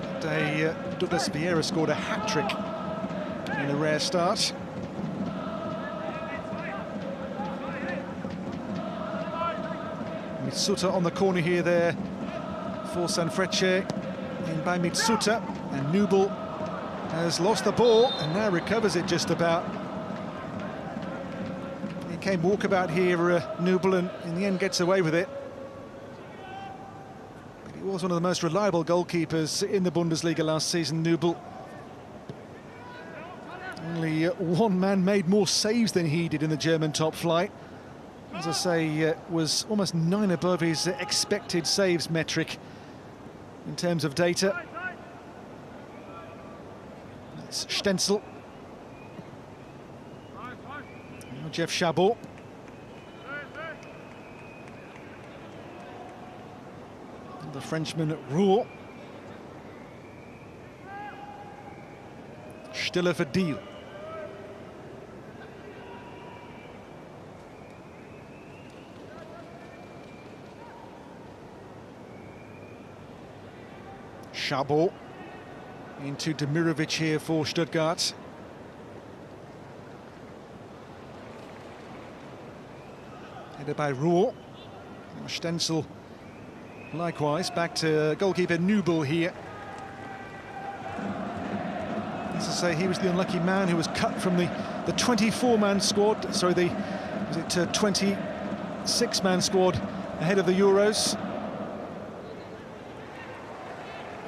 That day, Douglas Vieira scored a hat-trick in a rare start. Mitsuta on the corner here there for Sanfrecce, in by Mitsuta, and Nubel has lost the ball and now recovers it just about. He came walkabout here, Nubel, and in the end gets away with it. But he was one of the most reliable goalkeepers in the Bundesliga last season, Nubel. Only one man made more saves than he did in the German top flight. As I say, was almost 9 above his expected saves metric in terms of data. That's Stenzel. Jeff Chabot. The Frenchman Roux. Stiller for Deal. Chabot into Demirovic here for Stuttgart. Headed by Roux. Stenzel likewise. Back to goalkeeper Nubel here. As I say, he was the unlucky man who was cut from the 24-man squad. Sorry, the 26-man squad ahead of the Euros.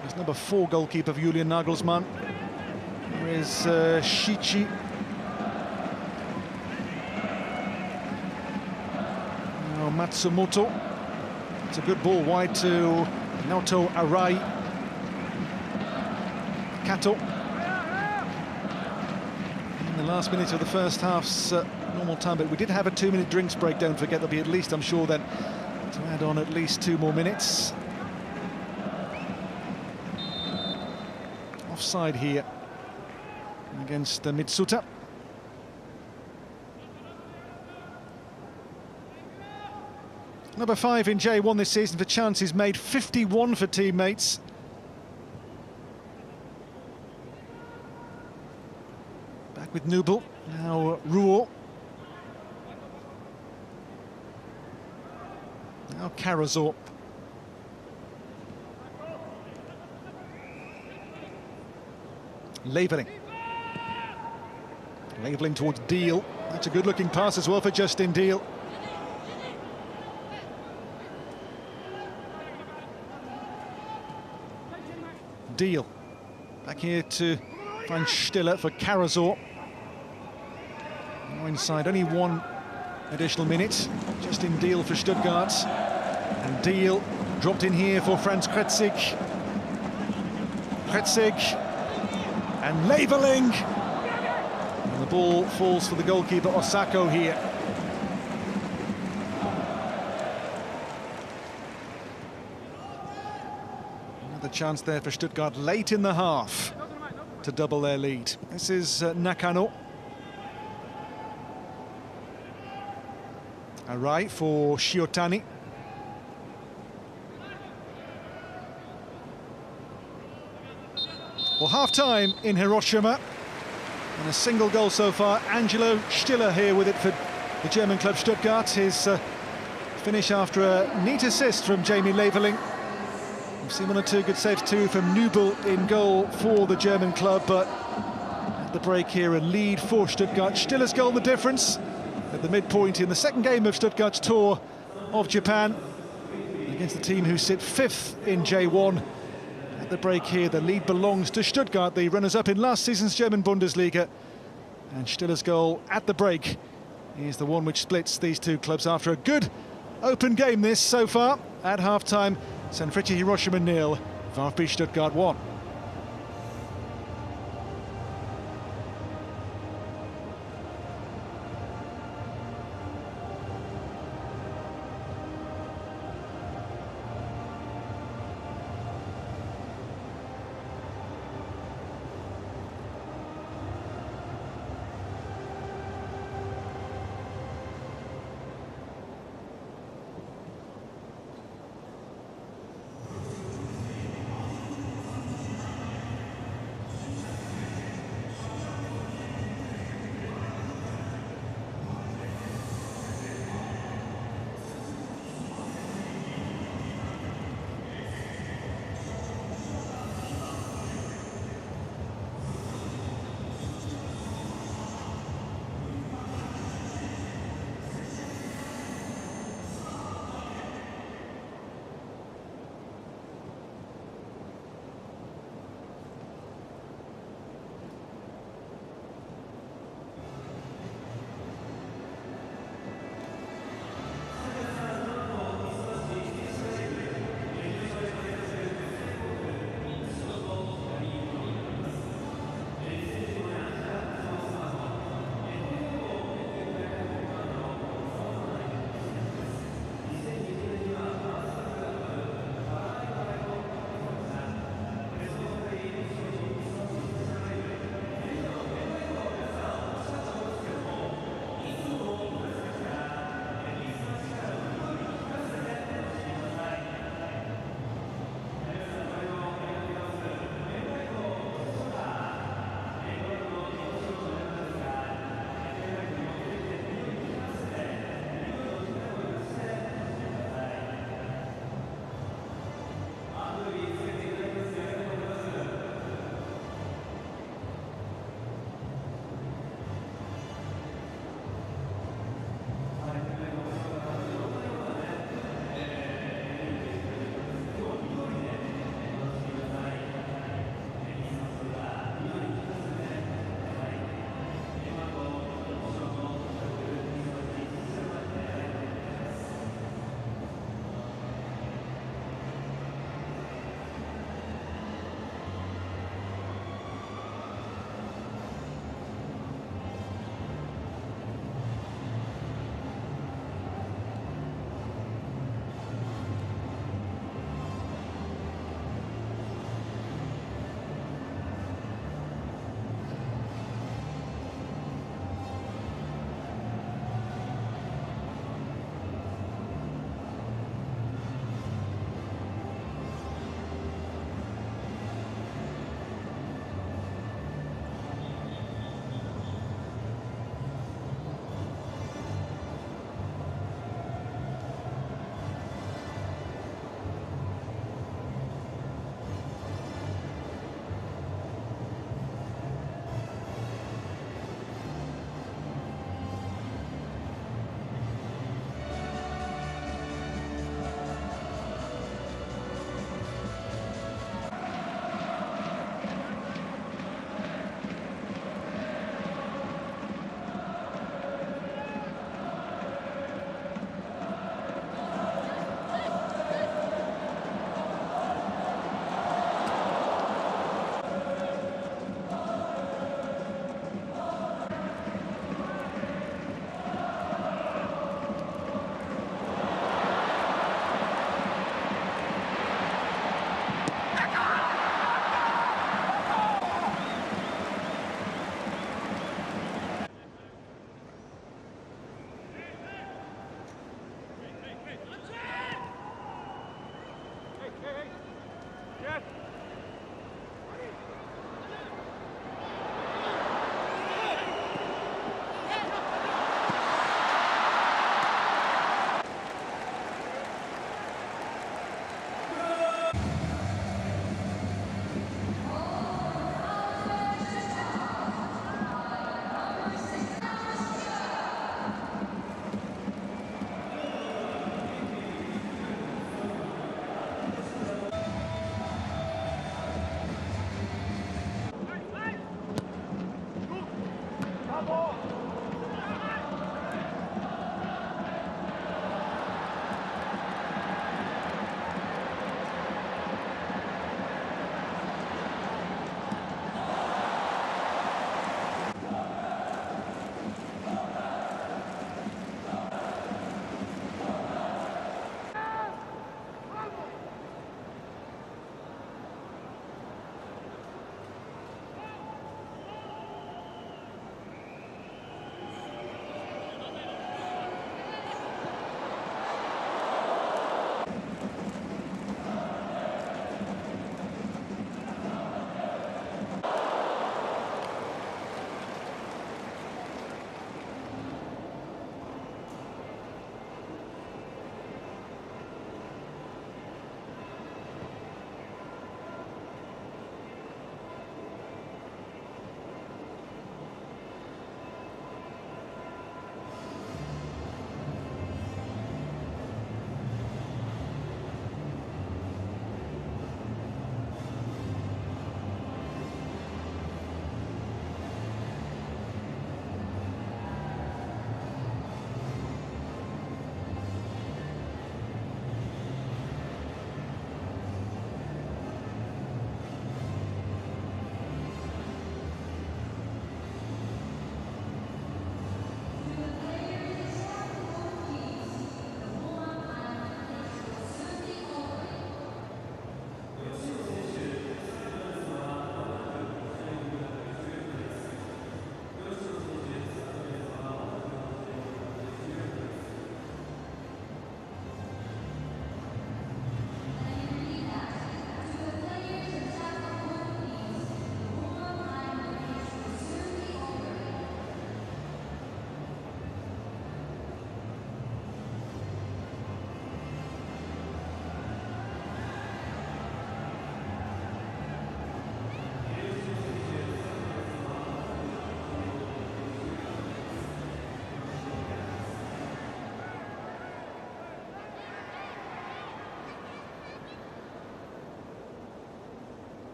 There's number 4 goalkeeper of Julian Nagelsmann. There is Shichi. Now Matsumoto. It's a good ball wide to Naoto Arai. Kato. In the last minute of the first half's normal time, but we did have a 2-minute drinks break, don't forget. There'll be at least, I'm sure, then, to add on at least 2 more minutes. Offside here against Mitsuta. Number 5 in J1 this season for chances made, 51 for teammates. Back with Nubel, now Roux. Now Karazor. Leveling. Leveling towards Deal. That's a good-looking pass as well for Justin Deal. Deal. Back here to find Stiller for Karazor. Now inside, only 1 additional minute. Justin Deal for Stuttgart. And Deal dropped in here for Franz Kretzig. Kretzig. And Leveling. And the ball falls for the goalkeeper Osako here. Another chance there for Stuttgart late in the half to double their lead. This is Nakano. Arai for Shiotani. Well, half-time in Hiroshima, and a single goal so far. Angelo Stiller here with it for the German club Stuttgart. His finish after a neat assist from Jamie Leveling. We've seen 1 or 2 good saves too from Nubel in goal for the German club, but at the break here, a lead for Stuttgart. Stiller's goal the difference at the midpoint in the second game of Stuttgart's tour of Japan against the team who sit 5th in J1. The break here, the lead belongs to Stuttgart, the runners-up in last season's German Bundesliga. And Stiller's goal at the break is the one which splits these 2 clubs after a good open game this so far. At half-time, Sanfrecce Hiroshima 0, VfB Stuttgart 1.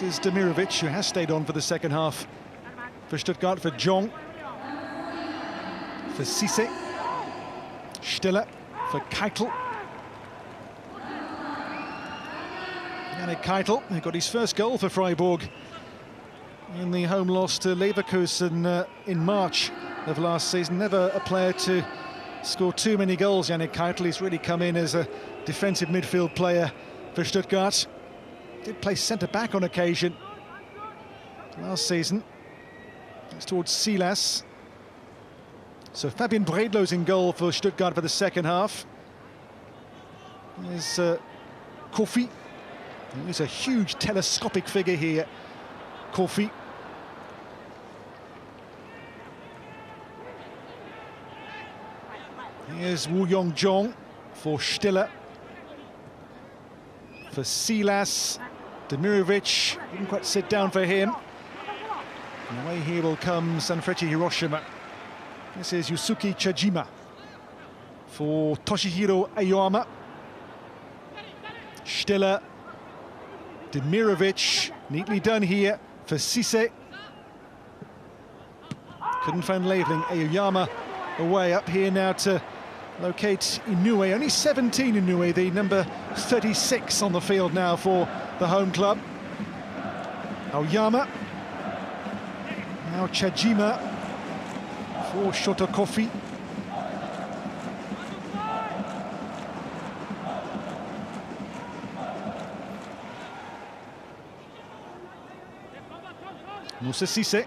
This is Demirovic, who has stayed on for the second half for Stuttgart, for Jong, for Cisse, Stiller, for Keitel. Yannick Keitel, who got his first goal for Freiburg in the home loss to Leverkusen in March of last season. Never a player to score too many goals, Yannick Keitel. He's really come in as a defensive midfield player for Stuttgart. Did play centre-back on occasion last season. It's towards Silas. So Fabian Bredlow's in goal for Stuttgart for the second half. There's Kofi. He's a huge telescopic figure here, Kofi. Here's Woo Young-jong for Stiller. For Silas, Demirovic didn't quite sit down for him. And away here will come Sanfrecce Hiroshima. This is Yusuke Chajima for Toshihiro Aoyama. Stiller, Demirovic, neatly done here for Cisse. Couldn't find Leveling. Aoyama away, up here now to locate Inoue. Only 17 Inoue, the number 36 on the field now for the home club. Aoyama. Now Chajima for Shotokofi. Moussa Cisse.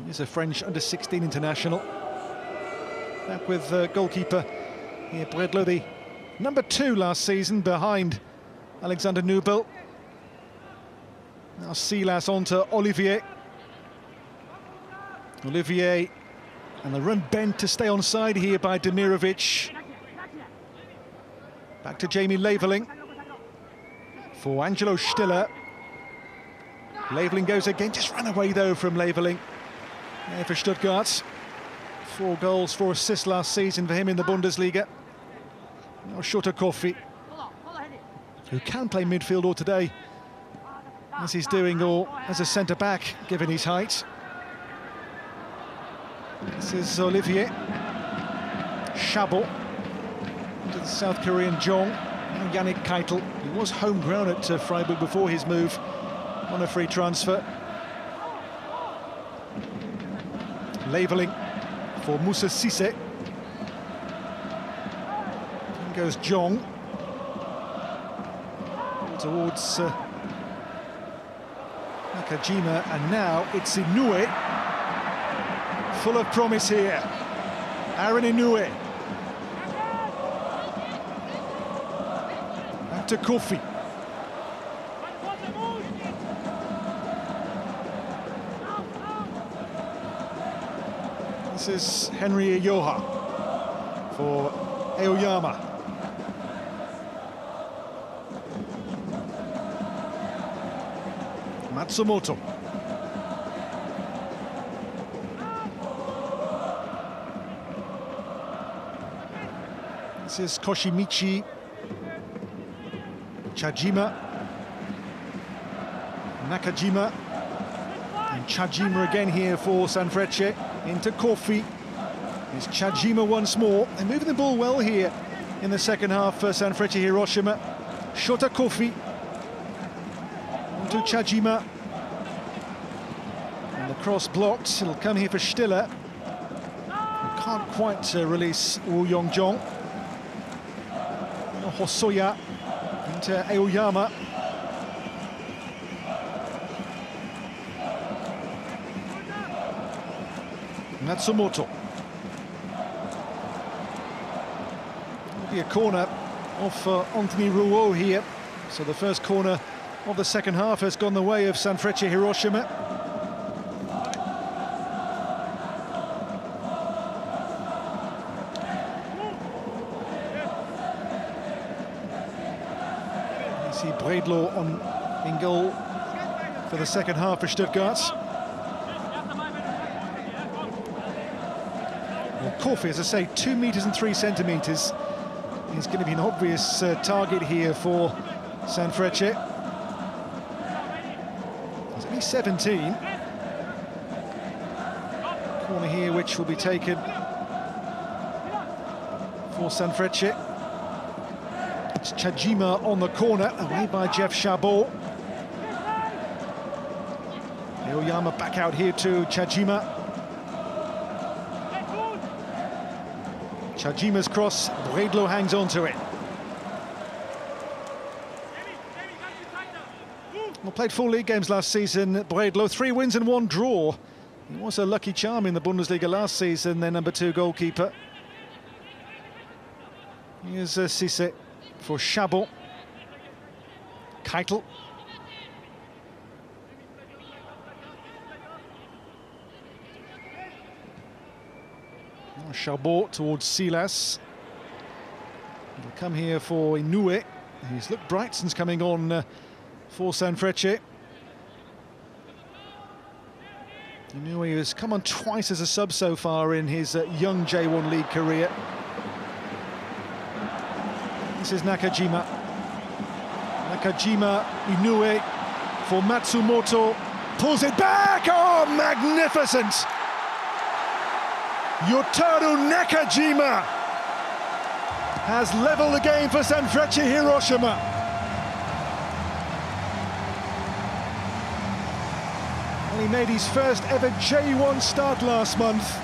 He's a French under-16 international. Back with goalkeeper here, Bredlow, the number 2 last season behind Alexander Nubel. Now Silas on to Olivier. Olivier, and the run bent to stay on side here by Demirovic. Back to Jamie Leveling for Angelo Stiller. Leveling goes again, just ran away though from Leveling. There for Stuttgart. 4 goals, 4 assists last season for him in the Bundesliga. Now Shotokofi, who can play midfield or today, as he's doing, or as a centre-back, given his height. This is Olivier. Shabo to the South Korean Jong. Now Yannick Keitel. He was home ground at Freiburg before his move on a free transfer. Leveling for Moussa Cisse. In goes Jong towards Nakajima, and now it's Inoue. Full of promise here. Aaron Inoue. Back to Kofi. This is Henry Yoha for Aoyama. Matsumoto. This is Koshimichi. Chajima. Nakajima. And Chajima again here for Sanfrecce. Into Kofi. It's Chajima once more. They're moving the ball well here in the second half for Sanfrecce Hiroshima. Shota Kofi. Into Chajima. And the cross blocked. It'll come here for Stiller. Can't quite release Woo Young-jong. Hosoya into Aoyama. Matsumoto. It'll be a corner off Anthony Rouault here. So the first corner of the second half has gone the way of Sanfrecce Hiroshima. You see Bredlow in goal for the second half for Stuttgart. Well, Kofi, as I say, 2 meters and 3 centimeters. He's going to be an obvious target here for Sanfrecce. 2017. Corner here, which will be taken for Sanfrecce. It's Chajima on the corner, away by Jeff Chabot. Aoyama back out here to Chajima. Chajima's cross, Bredlo hangs on to it. Well, played 4 league games last season, Bredlo, 3 wins and 1 draw. He was a lucky charm in the Bundesliga last season, their #2 goalkeeper. Here's Cisse for Chabot. Keitel. Chabot towards Silas. He'll come here for Inoue. He's looked bright since coming on for Sanfrecce. Inoue has come on twice as a sub so far in his young J1 League career. This is Nakajima. Nakajima, Inoue for Matsumoto. Pulls it back! Oh, magnificent! Yotaro Nakajima has levelled the game for Sanfrecce Hiroshima. Well, he made his first ever J1 start last month.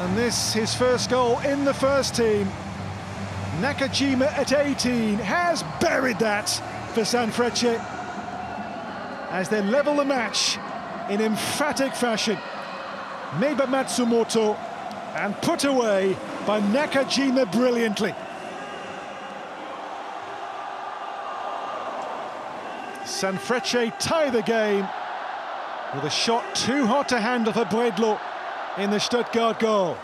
And this, his first goal in the first team. Nakajima at 18 has buried that for Sanfrecce as they level the match in emphatic fashion. Made by Matsumoto and put away by Nakajima brilliantly. Sanfrecce tie the game with a shot too hot to handle for Bredlo in the Stuttgart goal.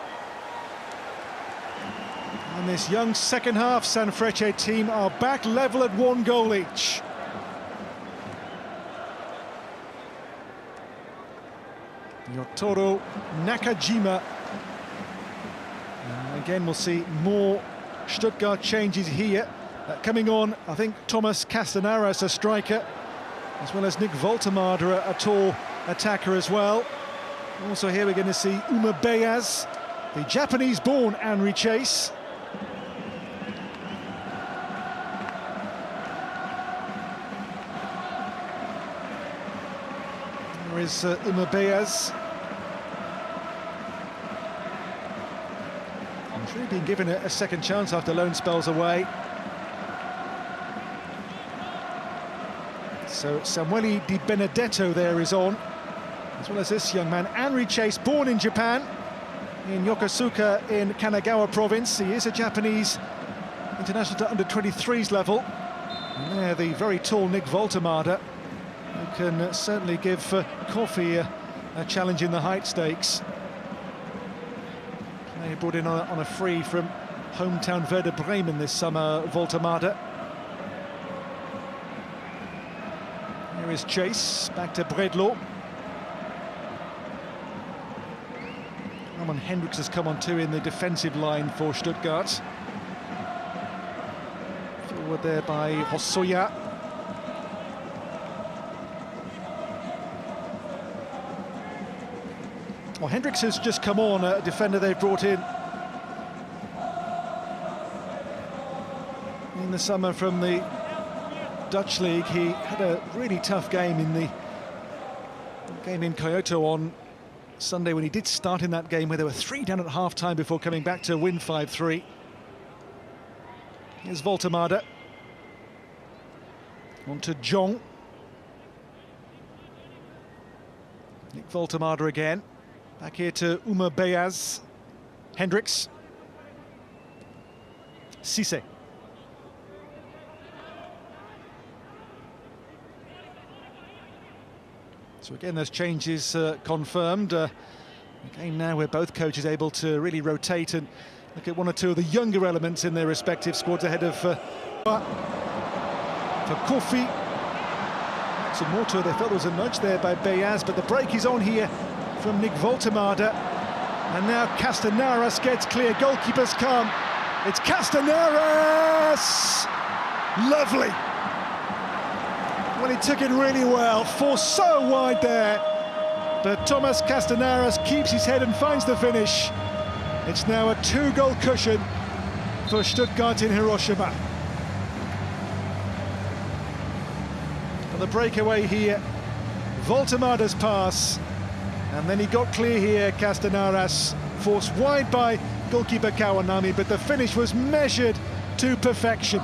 And this young second half Sanfrecce team are back level at 1 goal each. Yotaro Nakajima. And again, we'll see more Stuttgart changes here. Coming on, I think Thomas Castanaras, a striker, as well as Nick Voltemade, a tall attacker as well. Also here we're going to see Uma Beas, the Japanese-born Henry Chase. There is Uma Beas. He's really been given a second chance after loan spells away. So Samuele Di Benedetto there is on, as well as this young man, Henry Chase, born in Japan, in Yokosuka in Kanagawa province. He is a Japanese international to under-23s level. And there, the very tall Nick Voltemade, who can certainly give Coffee a challenge in the height stakes. He brought in on a free from hometown Werder Bremen this summer, Voltemade. Here is Chase, back to Bredlo. Roman Hendricks has come on too in the defensive line for Stuttgart. Forward there by Hosoya. Well, Hendricks has just come on, a defender they've brought in the summer from the Dutch league. He had a really tough game in the game in Kyoto on Sunday when he did start in that game where they were 3 down at half-time before coming back to win 5-3. Here's Voltemade. On to Jong. Nick Voltemade again. Back here to Uma Beas. Hendricks. Cisse. So again, those changes confirmed. A game now where both coaches are able to really rotate and look at 1 or 2 of the younger elements in their respective squads ahead of for Kofi. Matsumoto, they felt there was a nudge there by Beas, but the break is on here from Nick Voltemade. And now Castanaras gets clear, goalkeepers come. It's Castanaras! Lovely! Well, he took it really well, forced so wide there. But Thomas Castanaras keeps his head and finds the finish. It's now a 2-goal cushion for Stuttgart in Hiroshima. And the breakaway here, Voltemada's pass, and then he got clear here, Castanaras, forced wide by goalkeeper Kawanami, but the finish was measured to perfection.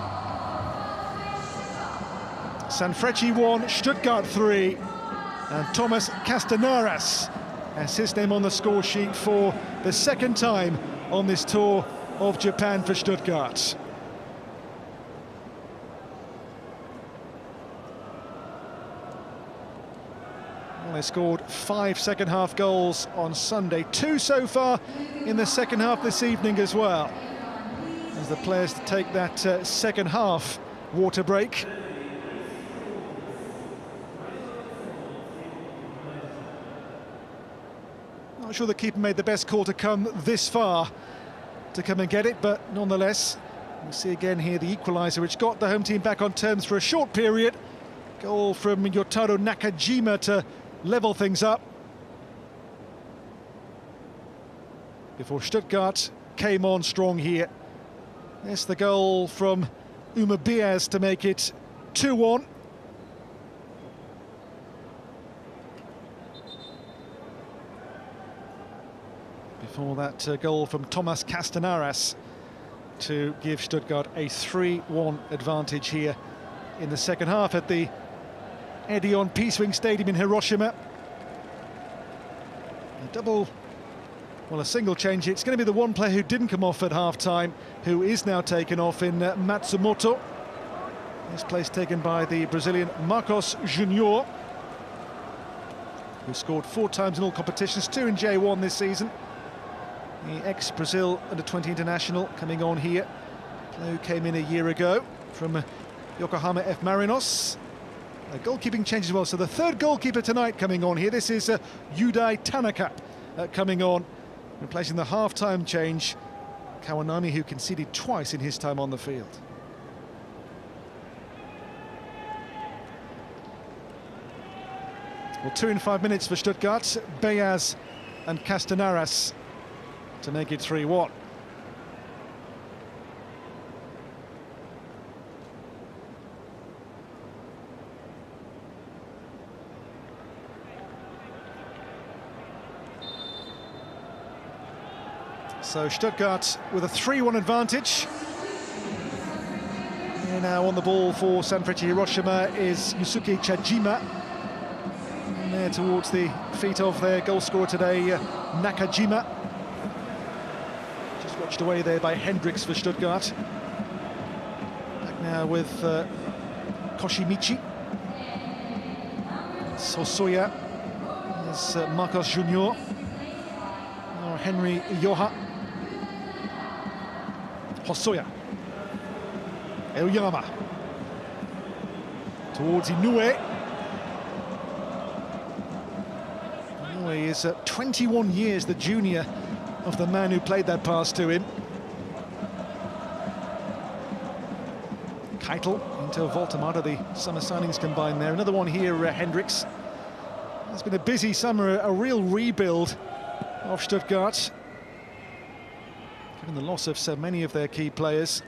Sanfrecce 1, Stuttgart 3, and Thomas Castanaras has his name on the score sheet for the second time on this tour of Japan for Stuttgart. Well, they scored 5 second-half goals on Sunday, 2 so far in the second half this evening as well, as the players take that second half water break. Not sure the keeper made the best call to come this far to come and get it, but nonetheless, we see again here the equaliser, which got the home team back on terms for a short period. Goal from Yotaro Nakajima to level things up before Stuttgart came on strong here. There's the goal from Umabias to make it 2-1. Before that goal from Thomas Castanaras to give Stuttgart a 3-1 advantage here in the second half at the Edion Peacewing Stadium in Hiroshima. A single change. It's going to be the one player who didn't come off at half-time, who is now taken off in Matsumoto. His place taken by the Brazilian Marcos Junior, who scored 4 times in all competitions, 2 in J1 this season. The ex-Brazil under-20 international coming on here, who came in a year ago from Yokohama F. Marinos. A goalkeeping change as well, so the third goalkeeper tonight coming on here. This is Yudai Tanaka coming on, replacing the half-time change, Kawanami, who conceded twice in his time on the field. Well, 2 in 5 minutes for Stuttgart, Beyaz and Castanaras to make it 3-1. So Stuttgart with a 3-1 advantage. And now on the ball for Sanfrecce Hiroshima is Yusuke Chajima. And there towards the feet of their goal scorer today, Nakajima. Just watched away there by Hendricks for Stuttgart. Back now with Koshimichi. Sosoya. There's Marcos Junior. Now Henry Yoha. Hosoya. Euyama. Towards Inoue. Inoue is 21 years the junior of the man who played that pass to him. Keitel into Voltemada, the summer signings combined there. Another one here, Hendricks. It's been a busy summer, a real rebuild of Stuttgart, given the loss of so many of their key players.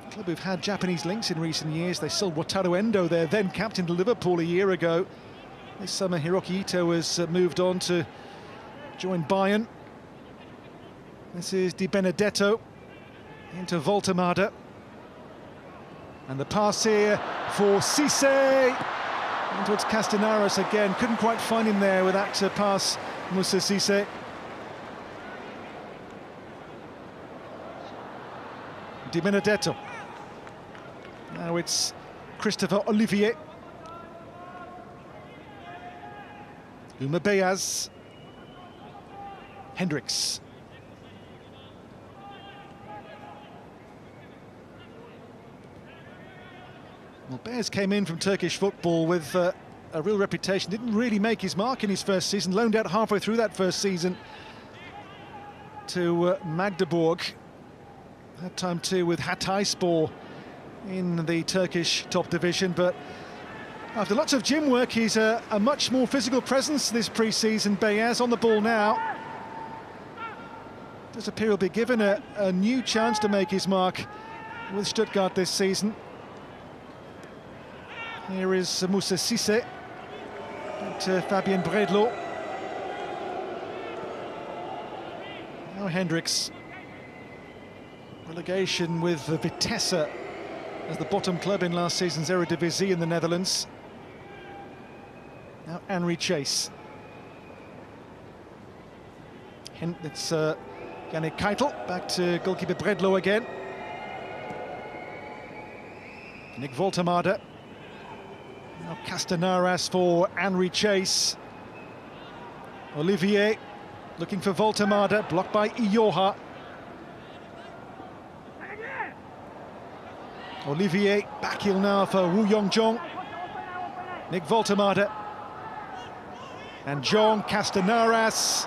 The club who've had Japanese links in recent years. They sold Wataru Endo, their then captain, to Liverpool a year ago. This summer Hiroki Ito has moved on to join Bayern. This is Di Benedetto into Voltemada. And the pass here for Cisse. And towards Castanaras again. Couldn't quite find him there with that pass, Moussa Cisse. Di Benedetto. Now it's Christopher Olivier. Uma Beyaz. Hendricks. Well, Beyaz came in from Turkish football with a real reputation. Didn't really make his mark in his first season. Loaned out halfway through that first season to Magdeburg. Had time too with Hatayspor in the Turkish top division, but after lots of gym work, he's a much more physical presence this pre-season. Beyaz on the ball now. Does appear he'll be given a new chance to make his mark with Stuttgart this season. Here is Moussa Cissé, to Fabien Bredlo. Now Hendricks. Relegation with Vitesse as the bottom club in last season's Eredivisie in the Netherlands. Now Henry Chase. It's Yannick Keitel, back to goalkeeper Bredlo again. Nick Voltemade. Now Castanaras for Henry Chase. Olivier looking for Voltemade, blocked by Ioha. Olivier back heel now for Woo Yong-jong. Nick Voltemade. And Jong, Castanaras.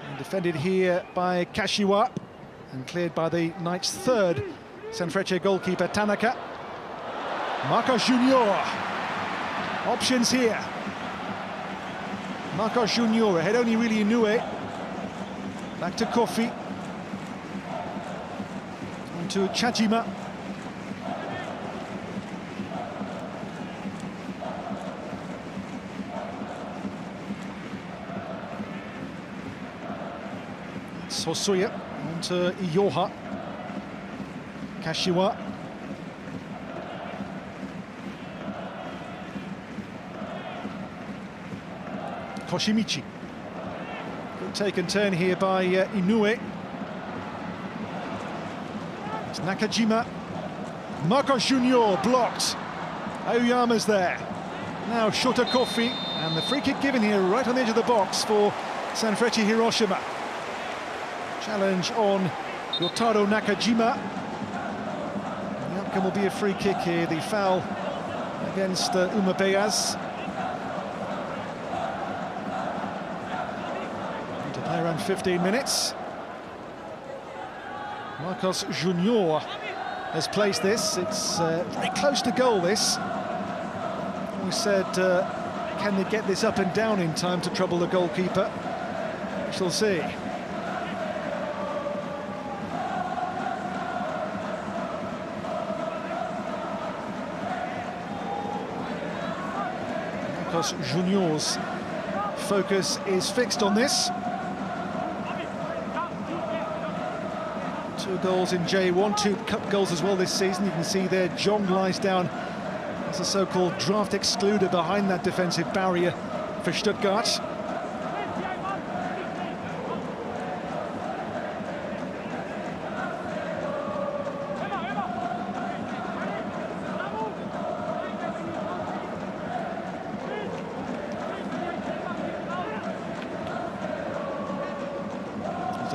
And defended here by Kashiwa. And cleared by the night's third Sanfrecce goalkeeper Tanaka. Marcos Junior. Options here. Marcos Junior, ahead only really Inoue. Back to Kofi. On to Chajima. Hosoya on to Ioha. Kashiwa. Koshimichi. Good take and turn here by Inoue. It's Nakajima. Marcos Junior blocked. Aoyama's there. Now Shota Kofi, and the free kick given here right on the edge of the box for Sanfrecce Hiroshima. Challenge on Yotaro Nakajima. The outcome will be a free kick here, the foul against Uma Beyaz. To play around 15 minutes. Marcos Junior has placed this. It's very close to goal, this. We said, can they get this up and down in time to trouble the goalkeeper? We shall see. Marcos Junior's focus is fixed on this. 2 goals in J1, 2 cup goals as well this season. You can see there Jong lies down as a so-called draft excluder behind that defensive barrier for Stuttgart.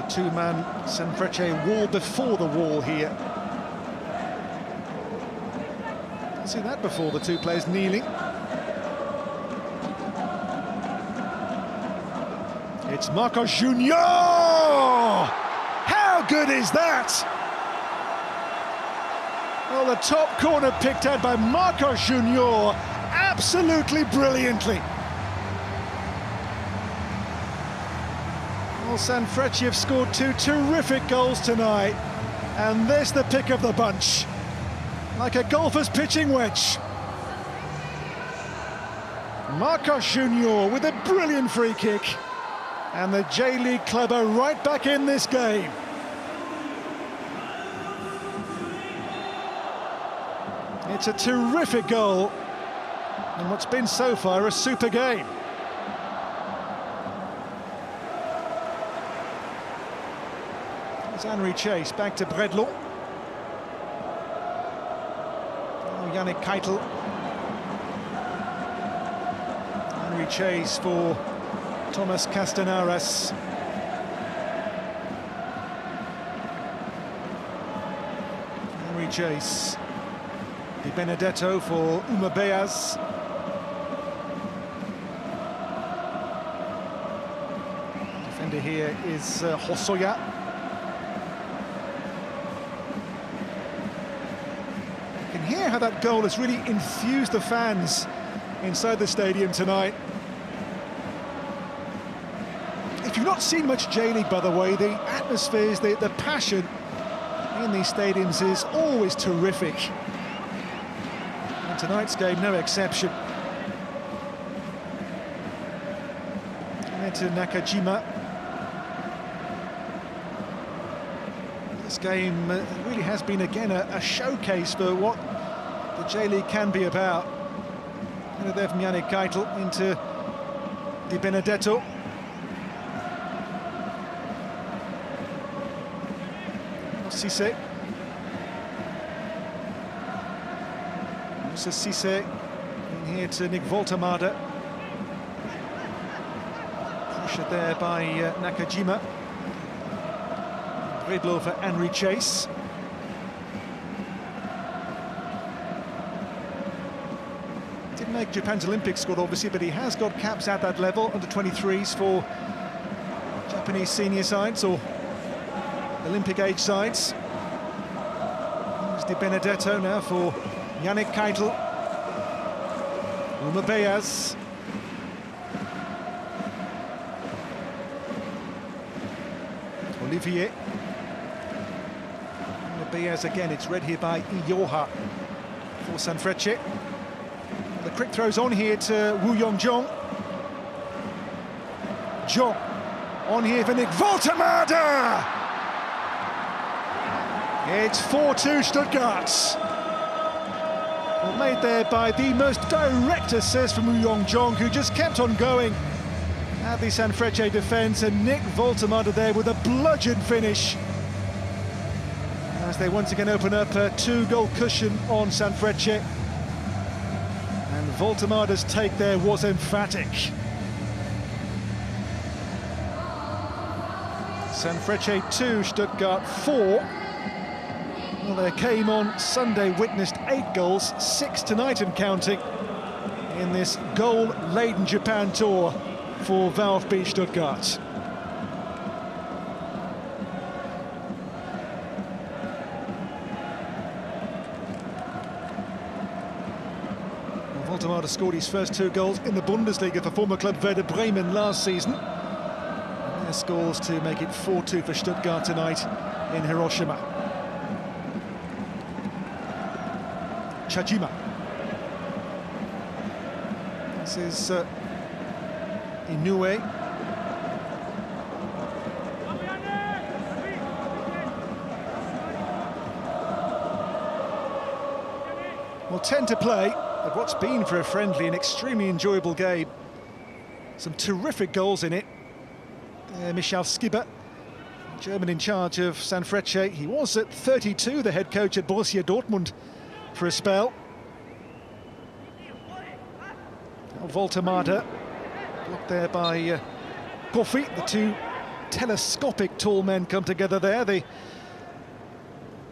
Two-man Sanfrecce wall before the wall here. I've seen that before, the two players kneeling. It's Marcos Junior! How good is that? Well, the top corner picked out by Marcos Junior, absolutely brilliantly. Well, Sanfrecce have scored 2 terrific goals tonight, and this the pick of the bunch, like a golfer's pitching wedge. Marcos Junior with a brilliant free kick, and the J-League club are right back in this game. It's a terrific goal, and what's been so far a super game. Henry Chase back to Bredlo. Oh, Yannick Keitel. Henry Chase for Thomas Castanaras. Henry Chase. Di Benedetto for Uma Beyaz. Defender here is how that goal has really infused the fans inside the stadium tonight. If you've not seen much J-League, by the way, the atmospheres, the passion in these stadiums is always terrific. And tonight's game, no exception. And to Nakajima. This game really has been, again, a showcase for what the J-League can be about. And there from Yannick Keitel into Di Benedetto. Cisse. Musa Cisse in here to Nick Voltemade. Pressure there by Nakajima. Bredlo for Henry Chase. Didn't make Japan's Olympic squad, obviously, but he has got caps at that level, under 23s for Japanese senior sides or Olympic age sides. Here's Di Benedetto now for Yannick Keitel. Uma Beaz. Olivier. Uma Beaz again, it's read here by Ioha for Sanfrecce. The quick throws on here to Woo Young-jong. Jong on here for Nick Voltemade. It's 4-2 Stuttgart. Well, made there by the most direct assist from Woo Young-jong, who just kept on going at the Sanfrecce defence, and Nick Voltemade there with a bludgeon finish as they once again open up a 2-goal cushion on Sanfrecce. And Voltemade's take there was emphatic. Sanfrecce 2, Stuttgart 4. Well, their game on Sunday witnessed 8 goals, 6 tonight and counting, in this goal-laden Japan tour for VfB Stuttgart. Well, Voltemade scored his first 2 goals in the Bundesliga for former club Werder Bremen last season. And their scores to make it 4-2 for Stuttgart tonight in Hiroshima. Chajima. This is Inoue. Well, 10 to play of what's been, for a friendly, an extremely enjoyable game. Some terrific goals in it. Michal Skibber, German in charge of Sanfrecce. He was at 32, the head coach at Borussia Dortmund for a spell. Now Voltemade, blocked there by Kofi. The 2 telescopic tall men come together there. The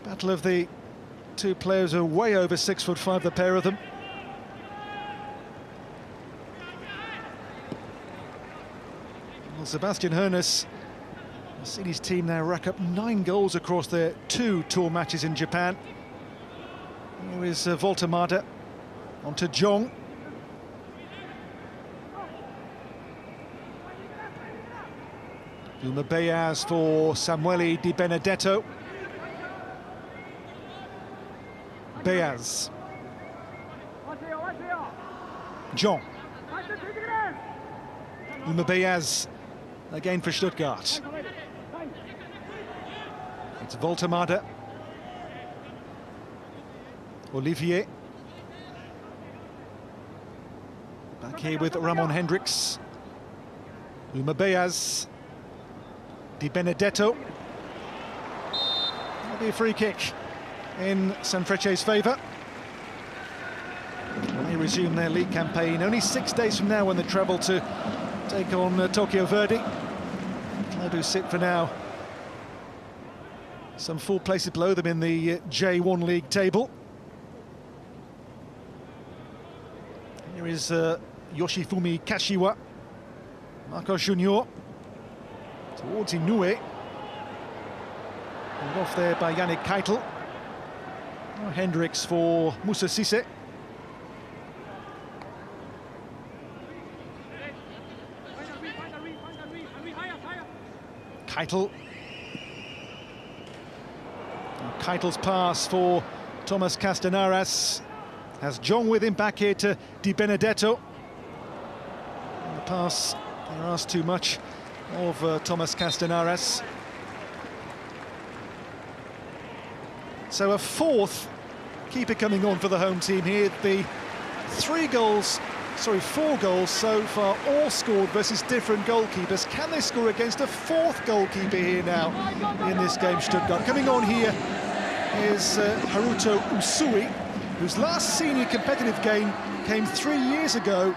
battle of the 2 players are way over 6'5", the pair of them. Well, Sebastian Hoeneß has seen his team now rack up 9 goals across their 2 tour matches in Japan. Here is Voltemade, on to Jong. Uma Beaz for Samuele Di Benedetto. Beaz. Jong. Uma Beaz again for Stuttgart. It's Voltemade. Olivier. Back here with Ramon Hendricks. Uma Beaz. Di Benedetto. That'll be a free kick in Sanfrecce's favour. They resume their league campaign only 6 days from now when they travel to take on Tokyo Verdy. Club who sit for now some 4 places below them in the J1 league table. Here is Yoshifumi Kashiwa. Marcos Junior towards Inoue. And off there by Yannick Keitel. Hendricks for Moussa Cissé. Keitel. Keitel's pass for Thomas Castanaras. Has Jong with him back here to Di Benedetto. And the pass, they asked too much of Thomas Castanaras. So a fourth keeper coming on for the home team here. The 4 goals so far, all scored versus different goalkeepers. Can they score against a fourth goalkeeper here now in this game, Stuttgart? Coming on here is Haruto Usui, whose last senior competitive game came 3 years ago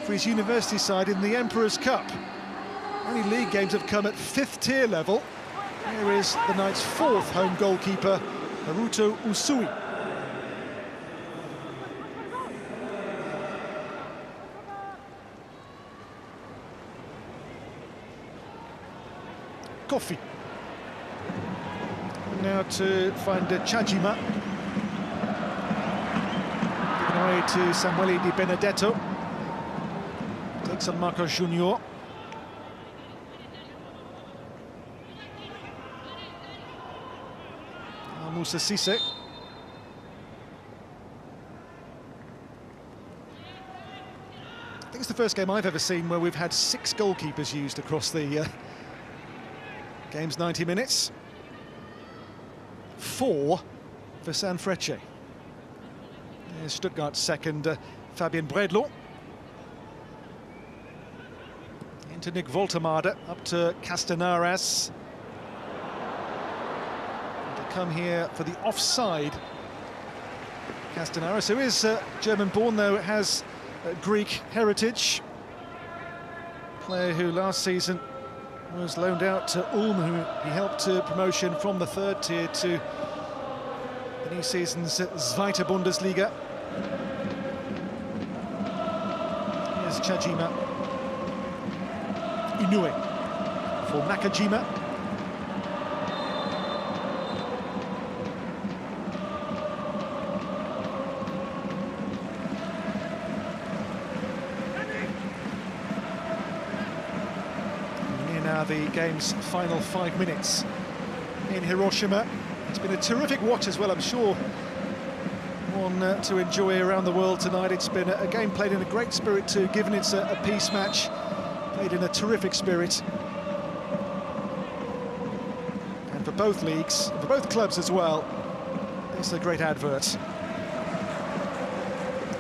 for his university side in the Emperor's Cup. Only league games have come at 5th tier level. Here is the Knights' 4th home goalkeeper, Haruto Usui. Kofi. Now to find Chajima. Given away to Samuele Di Benedetto. Takes on Marcos Junior. Moussa Cissé. I think it's the first game I've ever seen where we've had 6 goalkeepers used across the game's 90 minutes. 4 for Sanfrecce. There's Stuttgart's second, Fabian Bredlo. Into Nick Woltemade, up to Castanaras. And to come here for the offside. Castanaras, who is German-born, though has Greek heritage. Player who last season was loaned out to Ulm, who he helped to promotion from the 3rd tier to the new season's Zweite Bundesliga. Here's Chajima. Inoue for Nakajima. The game's final 5 minutes in Hiroshima. It's been a terrific watch as well, I'm sure. One to enjoy around the world tonight. It's been a game played in a great spirit too, given it's a peace match. Played in a terrific spirit. And for both leagues, for both clubs as well, it's a great advert.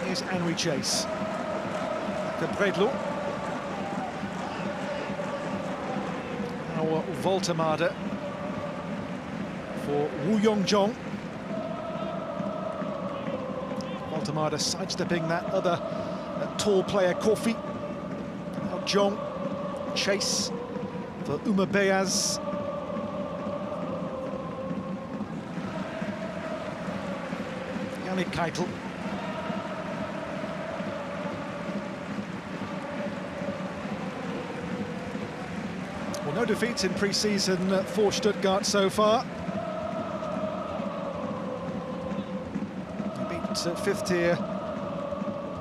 Here's Henry Chase. The Bredlo. Woltemade for Woo Young-jong. Woltemade sidestepping that other tall player, Kofi. Now Jong. Chase for Uma Beyaz. Yannick Keitel. Well, no defeats in pre-season for Stuttgart so far. They beat 5th tier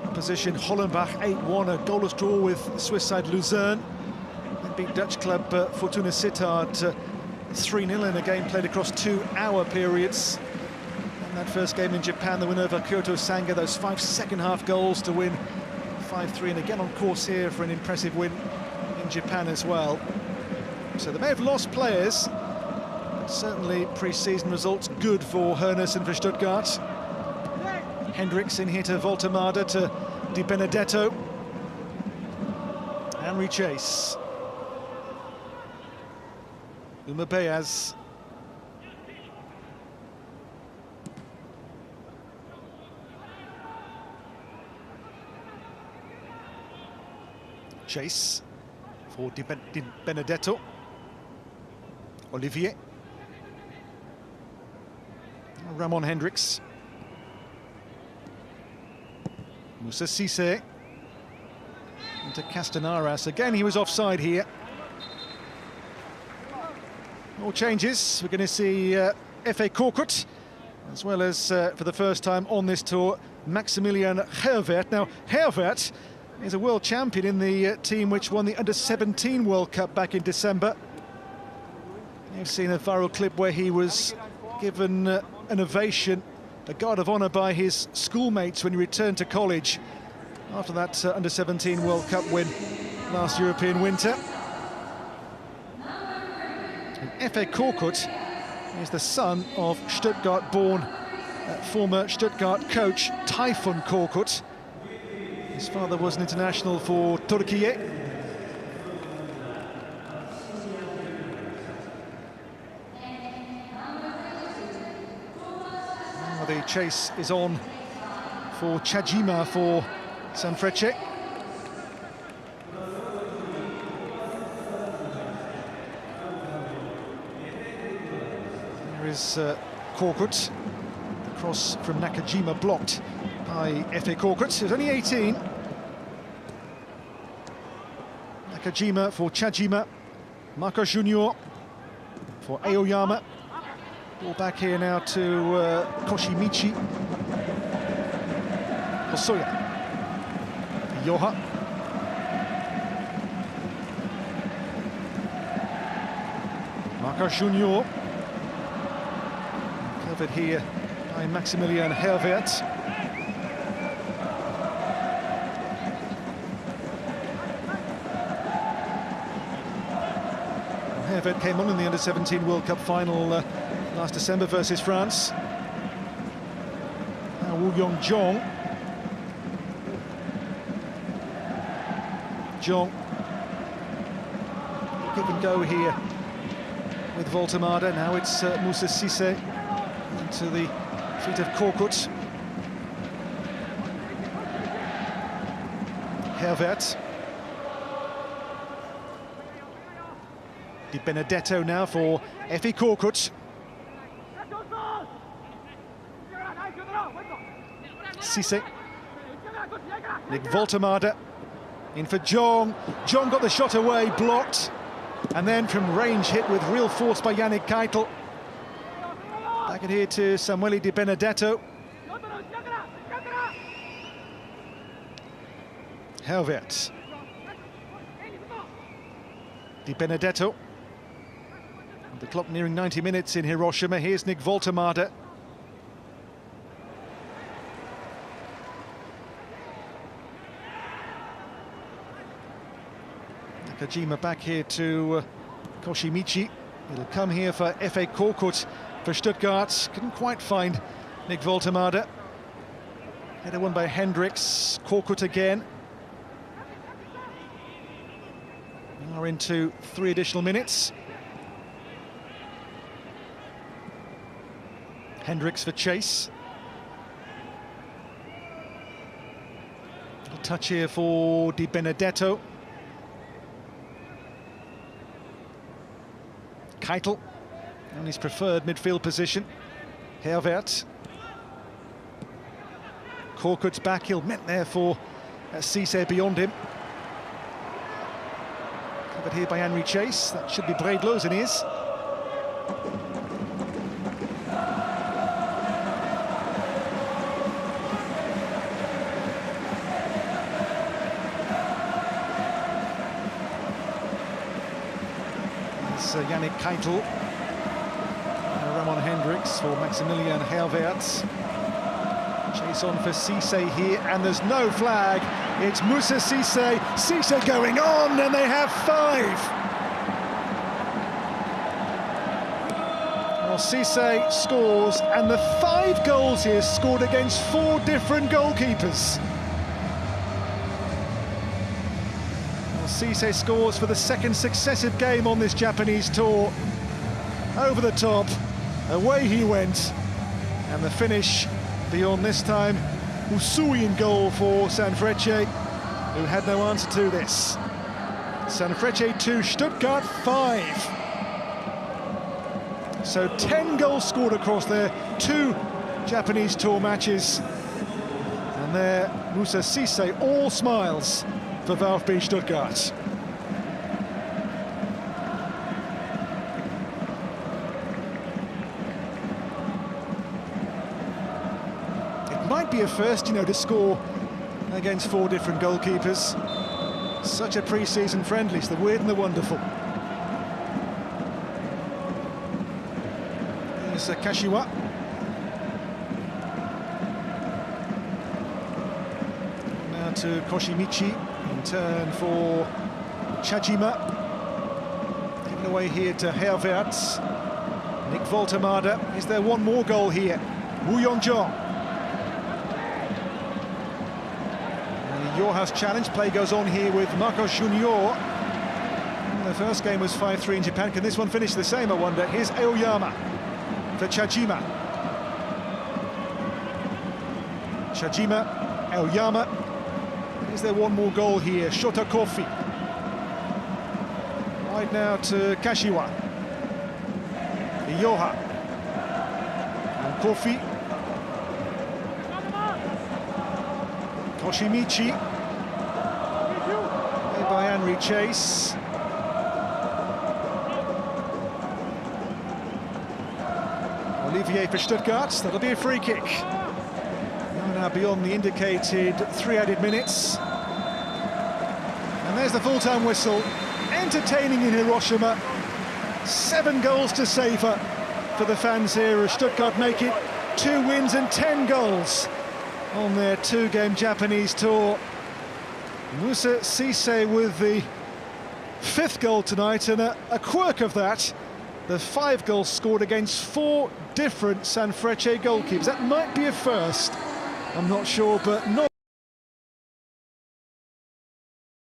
opposition Hollenbach 8-1, a goalless draw with Swiss side Luzern. They beat Dutch club Fortuna Sittard 3-0 in a game played across 2-hour periods. And that first game in Japan, the winner over Kyoto Sanga, those 5 second-half goals to win 5-3, and again on course here for an impressive win in Japan as well. So they may have lost players, but certainly pre-season results good for Hoeneß and for Stuttgart. Hendricks in here to Woltemade, to Di Benedetto. Henry Chase. Uma Beyaz. Chase for Di Benedetto. Olivier. Ramon Hendricks. Moussa Cissé. Into Castanaras. Again, he was offside here. More changes. We're going to see Efe Korkut as well as, for the first time on this tour, Maximilian Herwert. Now, Herwert is a world champion in the team which won the Under-17 World Cup back in December. You've seen a viral clip where he was given an ovation, a guard of honour by his schoolmates when he returned to college after that Under-17 World Cup win last European winter. And Efe Korkut is the son of Stuttgart-born former Stuttgart coach Tayfun Korkut. His father was an international for Turkey. Now the chase is on for Chajima for Sanfrecce. There is Korkut. The cross from Nakajima blocked by Efe Korkut. He was only 18. Nakajima for Chajima. Marco Junior for Aoyama. Ball back here now to Koshimichi. Hosoya. Yoha. Marco Junior. Covered here by Maximilian Herwert. Herwert came on in the Under-17 World Cup final last December versus France. Now Woo Young-jong. Jong. Give and go here with Voltemade. Now it's Moussa Cissé into the feet of Korkut. Herwert. Di Benedetto now for Efe Korkut. Cissé. Nick Voltemade. In for Jong. Jong got the shot away, blocked. And then from range hit with real force by Yannick Keitel. Back in here to Samuele Di Benedetto. Herwert. Di Benedetto. The clock nearing 90 minutes in Hiroshima. Here's Nick Voltemade. Nakajima back here to Koshimichi. It'll come here for Efe Korkut for Stuttgart. Couldn't quite find Nick Voltemade. Header won by Hendricks. Korkut again. We are into 3 additional minutes. Hendricks for chase. A touch here for Di Benedetto. Keitel in his preferred midfield position. Herwert. Korkut's back heel meant there for Cissé beyond him. Covered here by Henry Chase. That should be Bredlo's in his. Yannick Keitel. Ramon Hendricks for Maximilian Herwert. Chase on for Cissé here, and there's no flag. It's Moussa Cissé. Cissé going on, and they have 5. Well, Cissé scores, and the 5 goals here scored against 4 different goalkeepers. Cissé scores for the 2nd successive game on this Japanese tour. Over the top, away he went, and the finish beyond this time, Usui in goal for Sanfrecce, who had no answer to this. Sanfrecce 2, Stuttgart 5. So 10 goals scored across their 2 Japanese tour matches. And there, Moussa Cissé, all smiles for VfB Stuttgart. be a first, you know, to score against 4 different goalkeepers. Such a pre-season friendly, it's the weird and the wonderful. There's Kashiwa. Now to Koshimichi, in turn for Chajima. Given away here to Herverts. Nick Voltemada. Is there one more goal here? Woo Yong-jong. Yoha's challenge. Play goes on here with Marcos Junior. The first game was 5-3 in Japan. Can this one finish the same, I wonder? Here's Aoyama for Chajima. Chajima, Aoyama. Is there one more goal here? Shota Kofi. Right now to Kashiwa. Yoha. And Kofi. Koshimichi. Played by Henry Chase. Olivier for Stuttgart. That'll be a free kick. Now beyond the indicated 3 added minutes. And there's the full-time whistle. Entertaining in Hiroshima. 7 goals to savour for the fans here as Stuttgart make it 2 wins and 10 goals on their 2-game Japanese tour. Musa Cisse with the 5th goal tonight, and a quirk of that, the 5 goals scored against 4 different Sanfrecce goalkeepers. That might be a first, I'm not sure, but not